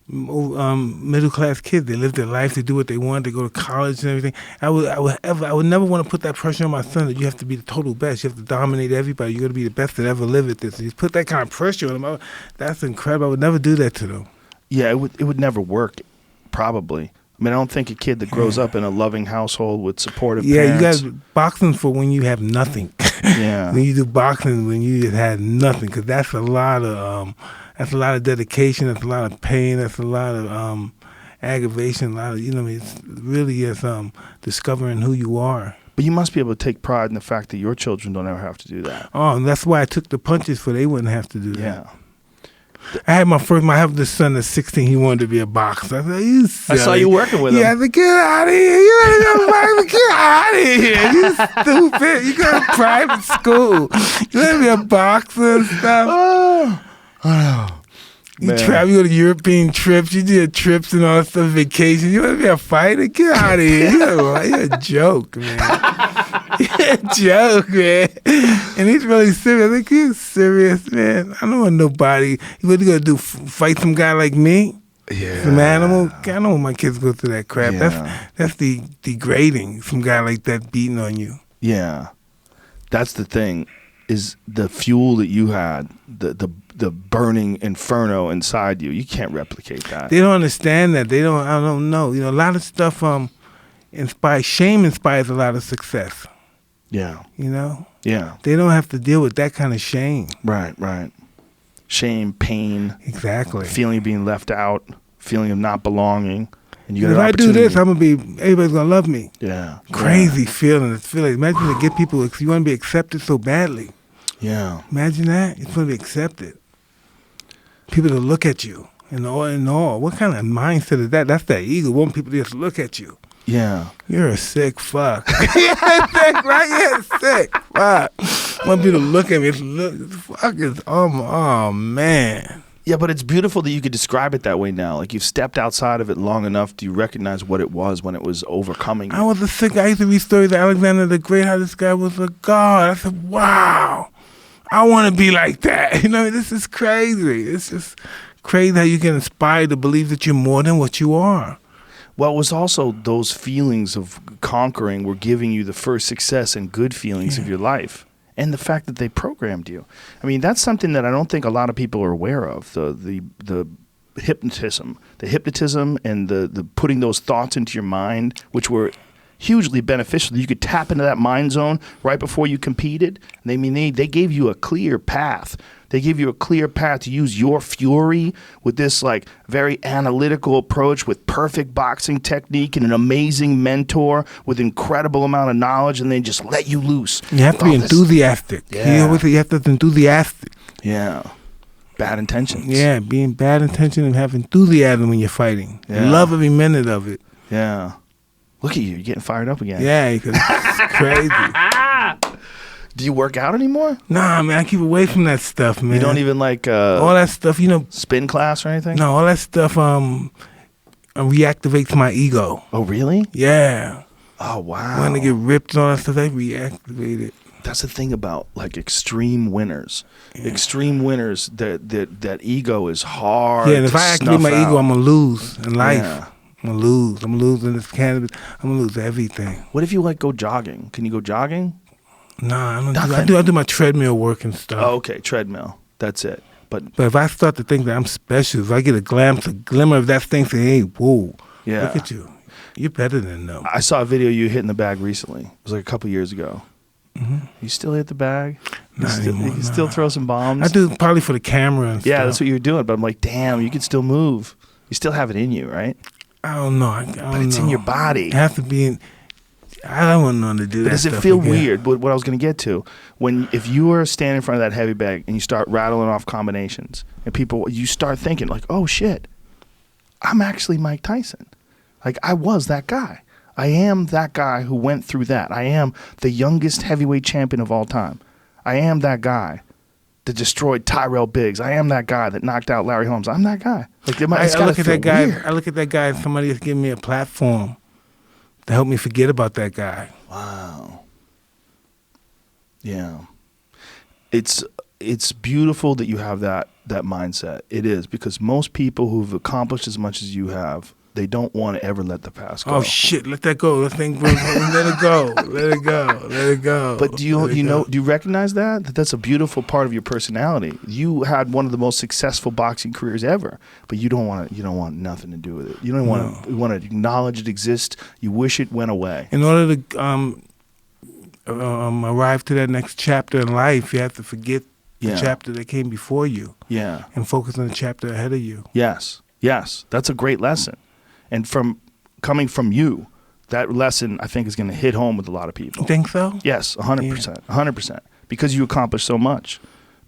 middle class kids. They live their life, they do what they want, they go to college and everything. I would never want to put that pressure on my son that you have to be the total best. You have to dominate everybody. You got to be the best that ever lived at this. And you put that kind of pressure on them. That's incredible. I would never do that to them. Yeah, it would never work. Probably. I mean, I don't think a kid that grows up in a loving household with supportive parents. Yeah, you got boxing for when you have nothing. Yeah. When you do boxing when you just had nothing, because that's a lot of dedication. That's a lot of pain. That's a lot of aggravation. A lot of it really is discovering who you are. But you must be able to take pride in the fact that your children don't ever have to do that. Oh, and that's why I took the punches so they wouldn't have to do that. Yeah. I have this son that's 16. He wanted to be a boxer. I said, you silly. I saw you working with him. Yeah, I said, get out of here. You gotta go boxing. Get out of here. You stupid. You go to private school. You want to be a boxer and stuff. Oh. You travel, you go to European trips. You do trips and all that stuff, vacation. You want to be a fighter? Get out of here. You're a joke, man. You're a joke, man. And he's really serious. I think he's serious, man. I don't want nobody. What you gonna do? Fight some guy like me? Yeah. Some animal? I don't want my kids to go through that crap. Yeah. That's degrading. Some guy like that beating on you. Yeah. That's the thing, is the fuel that you had, the burning inferno inside you. You can't replicate that. They don't understand that. I don't know. A lot of stuff shame inspires a lot of success. Yeah. Yeah. They don't have to deal with that kind of shame. Right. Shame, pain. Exactly. Feeling of being left out, feeling of not belonging. And you got if an I do this, opportunity. everybody's gonna love me. Yeah. Crazy feeling. Imagine to get people, you want to be accepted so badly. Yeah. Imagine that. You want to be accepted. People to look at you and all. What kind of mindset is that? That's that ego. Want people to just look at you. Yeah. You're a sick fuck. You're sick, right? You're sick fuck. Want people to look at me. Fuck is, oh man. Yeah, but it's beautiful that you could describe it that way now. Like, you've stepped outside of it long enough. Do you recognize what it was when it was overcoming you? I was a sick. I used to read stories of Alexander the Great, how this guy was a god. I said, wow, I want to be like that. This is crazy. It's just crazy how you get inspired to believe that you're more than what you are. Well, it was also those feelings of conquering were giving you the first success and good feelings of your life. and the fact that they programmed you. I mean, that's something that I don't think a lot of people are aware of. The hypnotism and the putting those thoughts into your mind, which were hugely beneficial. You could tap into that mind zone right before you competed. They gave you a clear path. They gave you a clear path to use your fury with this like very analytical approach with perfect boxing technique and an amazing mentor with incredible amount of knowledge, and they just let you loose. You have to be enthusiastic. Yeah. You have to be enthusiastic. Yeah. Bad intentions. Yeah, being bad intention and have enthusiasm when you're fighting. Yeah. Love every minute of it. Yeah. Look at you. You're getting fired up again. Yeah, because it's crazy. Do you work out anymore? Nah, man, I keep away from that stuff, man. You don't even like all that stuff, spin class or anything? No, all that stuff reactivates my ego. Oh, really? Yeah. Oh, wow. When I get ripped and all that stuff, they reactivate it. That's the thing about like extreme winners. Yeah. Extreme winners, that ego is hard. Yeah, and if I activate my ego, I'm gonna lose in life. Yeah. I'm gonna lose. I'm gonna lose in this cannabis. I'm gonna lose everything. What if you like go jogging? Can you go jogging? Nah, I do my treadmill work and stuff. Oh, okay, treadmill. That's it. But if I start to think that I'm special, if I get a glimmer of that thing, say, hey, whoa, yeah. Look at you. You're better than them. I saw a video of you hitting the bag recently. It was like a couple years ago. Mm-hmm. You still hit the bag? Not anymore. You still throw some bombs? I do probably for the camera and yeah, stuff. that's what you were doing. But I'm like, damn, you can still move. You still have it in you, right? I don't know. But it's in your body. It has to be in. I don't want nothing to do that. But does it feel weird? What I was going to get to, if you are standing in front of that heavy bag and you start rattling off combinations, and you start thinking like, oh shit, I'm actually Mike Tyson. Like I was that guy. I am that guy who went through that. I am the youngest heavyweight champion of all time. I am that guy that destroyed Tyrell Biggs. I am that guy that knocked out Larry Holmes. I'm that guy. Like I look at that guy. Weird. I look at that guy as somebody that's giving me a platform to help me forget about that guy. Wow. Yeah. It's beautiful that you have that mindset. It is, because most people who've accomplished as much as you have, they don't want to ever let the past go. Oh shit, let that go. Let it go. Let it go. Let it go. But do you recognize that that's a beautiful part of your personality? You had one of the most successful boxing careers ever, but you don't want nothing to do with it. You don't want to. You want to acknowledge it exists. You wish it went away. In order to arrive to that next chapter in life, you have to forget the chapter that came before you. Yeah. And focus on the chapter ahead of you. Yes. That's a great lesson. And coming from you, that lesson, I think, is going to hit home with a lot of people. You think so? Yes, 100%. 100%. Because you accomplished so much.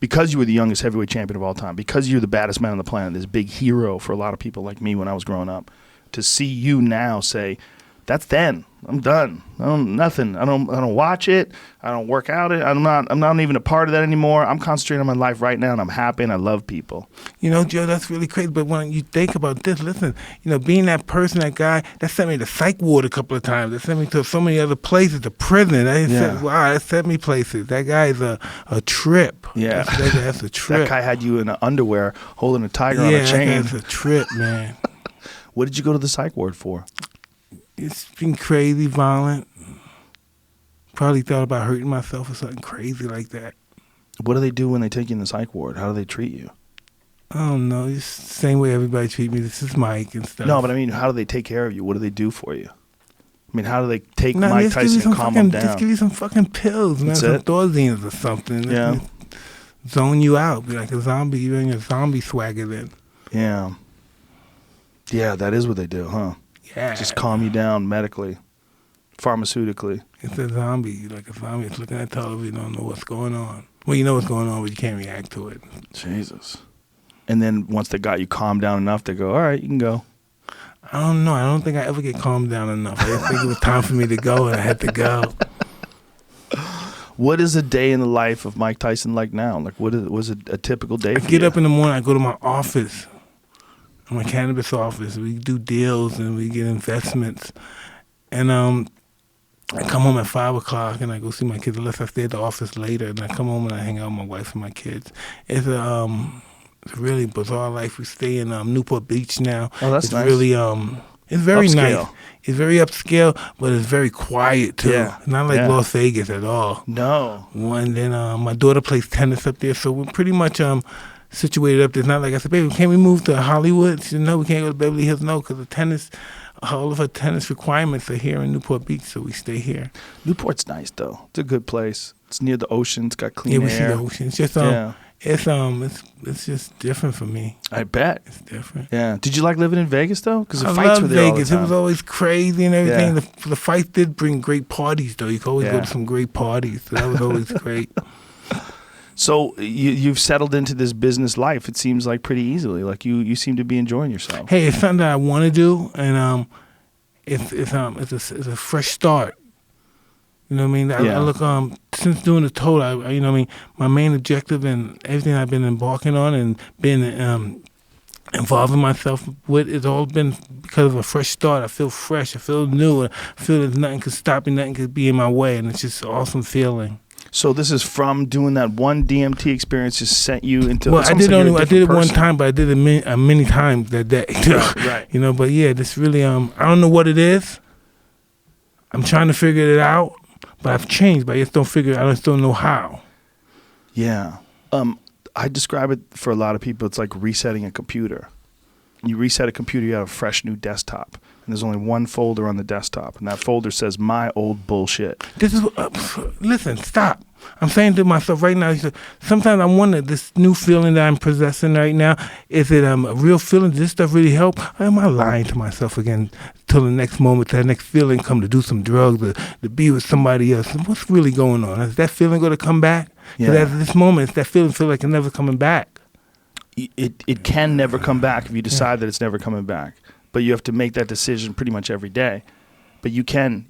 Because you were the youngest heavyweight champion of all time. Because you're the baddest man on the planet. This big hero for a lot of people like me when I was growing up. To see you now say, that's then. I'm done. Nothing. I don't watch it. I don't work out it. I'm not even a part of that anymore. I'm concentrating on my life right now, and I'm happy, and I love people. Joe, that's really crazy. But when you think about this, listen, being that person, that guy, that sent me to psych ward a couple of times. That sent me to so many other places, to prison. That sent me places. That guy is a trip. Yeah. That's a trip. That guy had you in underwear holding a tiger on a chain. Yeah, that's a trip, man. What did you go to the psych ward for? It's been crazy, violent. Probably thought about hurting myself or something crazy like that. What do they do when they take you in the psych ward? How do they treat you? I don't know. It's the same way everybody treats me. This is Mike and stuff. No, but I mean, how do they take care of you? What do they do for you? I mean, how do they take Mike Tyson and calm him down? Just give you some fucking pills, man. Some Thorazines or something. Yeah. Zone you out. Be like a zombie. You're in your zombie swagger then. Yeah. Yeah, that is what they do, huh? Yeah. Just calm you down medically, pharmaceutically. It's a zombie. Like a zombie. It's looking at television, don't know what's going on. Well, you know what's going on, but you can't react to it. Jesus. And then once they got you calmed down enough, they go, all right, you can go. I don't know. I don't think I ever get calmed down enough. I didn't think it was time for me to go, and I had to go. What is a day in the life of Mike Tyson like now? Like, was it a typical day for you? I get up in the morning, I go to my office, my cannabis office. We do deals and we get investments. And I come home at 5 o'clock and I go see my kids, unless I stay at the office later. And I come home and I hang out with my wife and my kids. It's a really bizarre life. We stay in Newport Beach now. Oh, that's it's nice. Really, It's very Upscale. nice. It's very upscale, but it's very quiet too. Yeah. It's not like Yeah. Las Vegas at all. No. One, then my daughter plays tennis up there, so we're pretty much situated up there. It's not like I said, baby, can't we move to Hollywood? She said, no, we can't go to Beverly Hills. No, because the tennis, all of her tennis requirements are here in Newport Beach, so we stay here. Newport's nice though. It's a good place. It's near the ocean. It's got clean Yeah, we air. see the ocean. It's just Yeah. it's just different for me. I bet. It's different. Yeah. Did you like living in Vegas though? Because the I fights love were there Vegas. all It the was time. always crazy and everything. Yeah. The fights did bring great parties though. You could always go Yeah. to some great parties. So that was always great. So you've settled into this business life. It seems like pretty easily. Like you seem to be enjoying yourself. Hey, it's something that I want to do, and it's a fresh start. You know what I mean? Yeah. I look since doing the total, you know what I mean. My main objective and everything I've been embarking on and been involving myself with, it's all been because of a fresh start. I feel fresh. I feel new. I feel that nothing could stop me. Nothing could be in my way, and it's just an awesome feeling. So this is from doing that one DMT experience just sent you into. Well, it's I almost did like you're a I did it different one person. time, but I did it many times that day. Right. You know, but yeah, this really I don't know what it is. I'm trying to figure it out, but I've changed. But I just don't know how. Yeah. I describe it for a lot of people. It's like resetting a computer. You reset a computer, you have a fresh new desktop, and there's only one folder on the desktop, and that folder says "My old bullshit." This is listen. Stop. I'm saying to myself right now. Sometimes I wonder this new feeling that I'm possessing right now. Is it a real feeling? Does this stuff really help? Or am I lying to myself again till the next moment, till the next feeling come to do some drugs, to be with somebody else? What's really going on? Is that feeling going to come back? Because Yeah. at this moment, it's that feeling feel like it's never coming back. It can never come back if you decide that it's never coming back. But you have to make that decision pretty much every day. But you can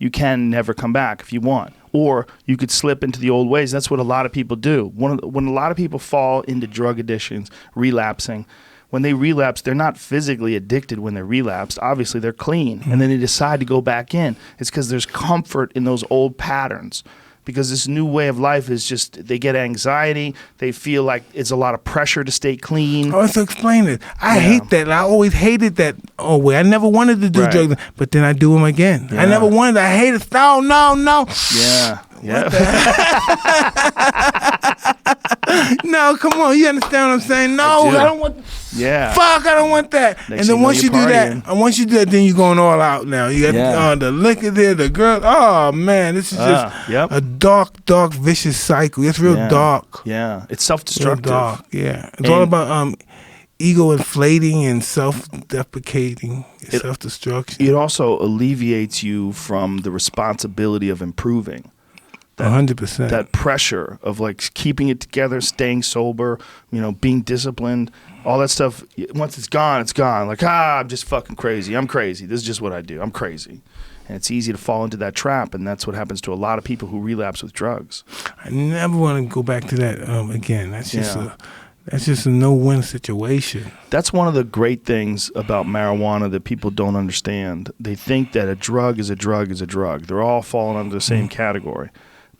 never come back if you want. Or you could slip into the old ways. That's what a lot of people do. When a lot of people fall into drug addictions, relapsing, when they relapse, they're not physically addicted when they're relapsed. Obviously, they're clean. And then they decide to go back in. It's because there's comfort in those old patterns. Because this new way of life is just, they get anxiety. They feel like it's a lot of pressure to stay clean. Oh, so explain it. I Yeah. hate that. I always hated that. Oh, wait, I never wanted to do Right. drugs, but then I do them again. I Yeah. never wanted. I hate it. No. Yeah. Yeah. No, come on. You understand what I'm saying? No, do. I don't want. Yeah. Fuck, I don't want that. Next And thing then you know, once you you're do that, partying. and once you do that, then you're going all out now. You got Yeah. the liquor there, the girl. Oh man, this is just Yep. a dark, vicious cycle. It's real Yeah. dark. Yeah. It's Real self-destructive. dark. Yeah, it's all And- about ego inflating and self-deprecating, self-destruction. It also alleviates you from the responsibility of improving. 100%. That pressure of like keeping it together, staying sober, being disciplined, all that stuff. Once it's gone, it's gone. Like, I'm just fucking crazy. I'm crazy. This is just what I do. I'm crazy. And it's easy to fall into that trap. And that's what happens to a lot of people who relapse with drugs. I never want to go back to that again. That's just Yeah. that's just a no-win situation. That's one of the great things about marijuana that people don't understand. They think that a drug is a drug is a drug. They're all falling under the same category.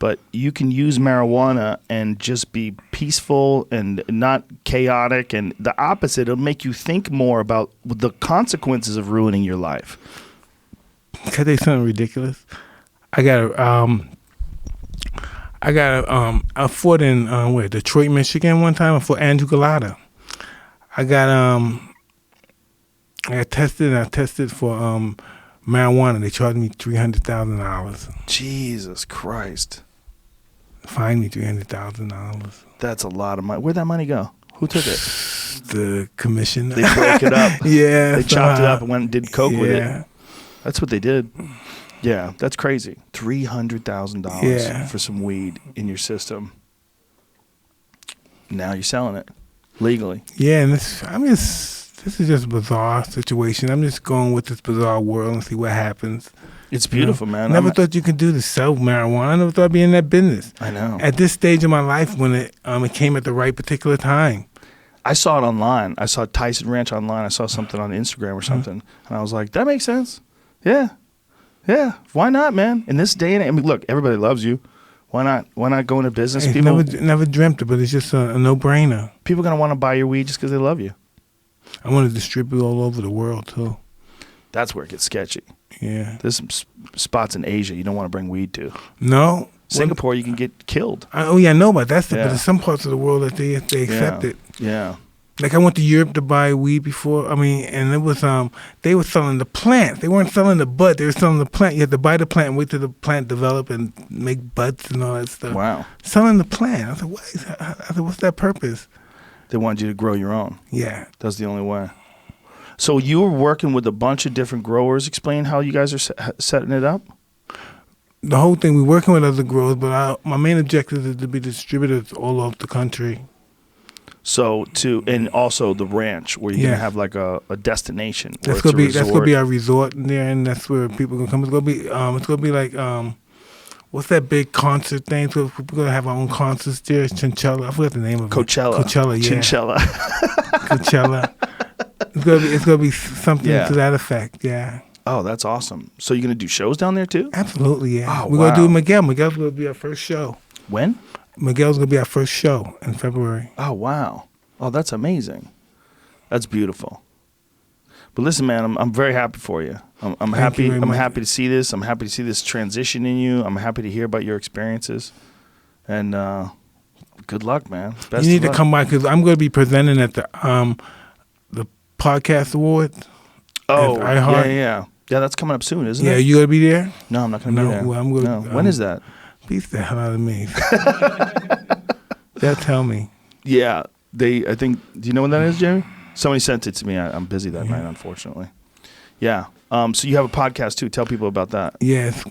But you can use marijuana and just be peaceful and not chaotic, and the opposite. It'll make you think more about the consequences of ruining your life. Can I tell you something ridiculous? I fought in Detroit, Michigan one time. I fought Andrew Galata. I got tested, and I tested for marijuana. They charged me $300,000. Jesus Christ. Fined me $300,000. That's a lot of money. Where'd that money go? Who took it? The commission. They broke it up. Yeah. They chopped it up and went and did coke with it. Yeah. That's what they did. Yeah, that's crazy. $300,000 Yeah. for some weed in your system. Now you're selling it legally. Yeah, and this is just a bizarre situation. I'm just going with this bizarre world and see what happens. It's beautiful, man. Never thought you could do to sell marijuana. I never thought I'd be in that business. I know. At this stage of my life, when it came at the right particular time. I saw it online. I saw Tyson Ranch online. I saw something on Instagram or something, and I was like, "That makes sense. Yeah, why not, man? In this day and age, I mean, look, everybody loves you. Why not? Why not go into business? I People never dreamt it, but it's just a no-brainer. are gonna want to buy your weed just because they love you. I want to distribute all over the world too. That's where it gets sketchy. Yeah. There's some spots in Asia you don't want to bring weed to. No. Singapore, you can get killed. Oh yeah, I know about that stuff. Yeah. But there's some parts of the world that they accept Yeah. it. Yeah. Like I went to Europe to buy weed before. I mean, and it was they were selling the plant. They weren't selling the bud. They were selling the plant. You had to buy the plant and wait till the plant develop and make buds and all that stuff. Wow. Selling the plant. I said, what is that? I said, what's that purpose? They wanted you to grow your own. Yeah. That's the only way. So you were working with a bunch of different growers. Explain how you guys are setting it up. The whole thing, we're working with other growers, but my main objective is to be distributors all over the country. So and also the ranch where you're Yeah. gonna have like a destination. That's gonna be our resort in there, and that's where people gonna come. It's gonna be like what's that big concert thing? So we're gonna have our own concerts there. Chinchilla, I forgot the name of Coachella. it. Coachella, yeah. Chinchilla. Coachella. It's gonna be something Yeah. to that effect. Yeah. Oh, that's awesome. So you're gonna do shows down there too? Absolutely, yeah. Oh, We're wow. gonna do Miguel. Miguel's gonna be our first show. When? Miguel's gonna be our first show in February. Oh, wow. Oh, that's amazing. That's beautiful. But listen, man, I'm very happy for you. I'm Thank happy. you very I'm much. happy to see this. I'm happy to see this transition in you. I'm happy to hear about your experiences. And good luck, man. Best You need of to luck. come by because I'm gonna be presenting at the podcast award. Oh, at iHeart. yeah. Yeah, that's coming up soon, isn't Yeah, it? you gonna be there? No, I'm not going to No, be there. well, I'm gonna- No. When is that? Beat the hell out of me. They'll tell me. Yeah, I think, do you know when that is, Jamie? Somebody sent it to me. I'm busy that night, unfortunately. Yeah. So you have a podcast too. Tell people about that. Yes.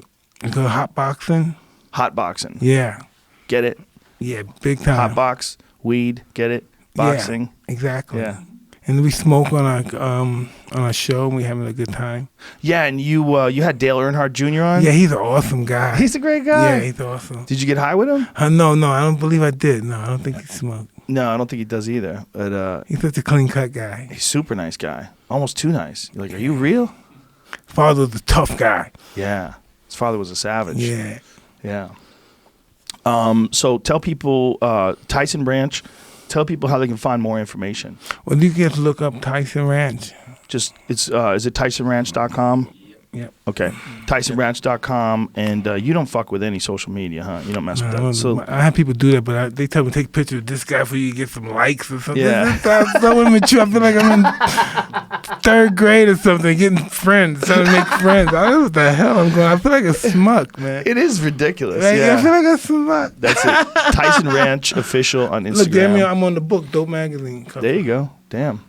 It's called Hot Boxing. Hot boxing. Yeah. Get it? Yeah, big time. Hot box, weed, get it? Boxing. Yeah, exactly. Yeah. And we smoke on our show and we having a good time. Yeah, and you had Dale Earnhardt Jr. on? Yeah, he's an awesome guy. He's a great guy. Yeah, he's awesome. Did you get high with him? No, I don't believe I did. No, I don't think he smoked. No, I don't think he does either. But He's such a clean cut guy. he's a super nice guy. Almost too nice. You're like, are you real? Father was a tough guy. Yeah. His father was a savage. Yeah. Yeah. So tell people, Tyson Ranch, tell people how they can find more information. Well, you can look up Tyson Ranch. Just, is it TysonRanch.com? Yep. Okay. TysonRanch.com. And you don't fuck with any social media, huh? You don't mess with that. So, I have people do that, but they tell me take pictures of this guy for you to get some likes or something. Yeah. This sounds so immature. I feel like I'm in third grade or something, getting friends, trying to make friends. I don't know what the hell I'm going. I feel like a smuck, man. it is ridiculous. Like, Yeah. I feel like a smuck. That's it. Tyson Ranch official on Instagram. Look, damn it, I'm on the book, Dope Magazine. cover. There you go. Damn.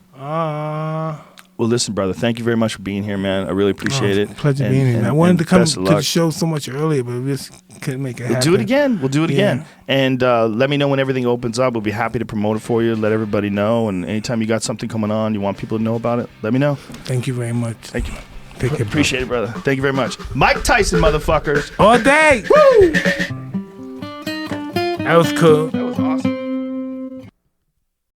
Well, listen, brother. Thank you very much for being here, man. I really appreciate it. Pleasure And- being here. and- I wanted and to come best to of the luck. show so much earlier, but we just couldn't make it We'll happen. do it again. We'll do it Yeah. again. And let me know when everything opens up. We'll be happy to promote it for you. Let everybody know. And anytime you got something coming on, you want people to know about it, let me know. Thank you very much. Thank you. Take care, bro. Appreciate it, brother. Thank you very much. Mike Tyson, motherfuckers. All day. Woo! That was cool.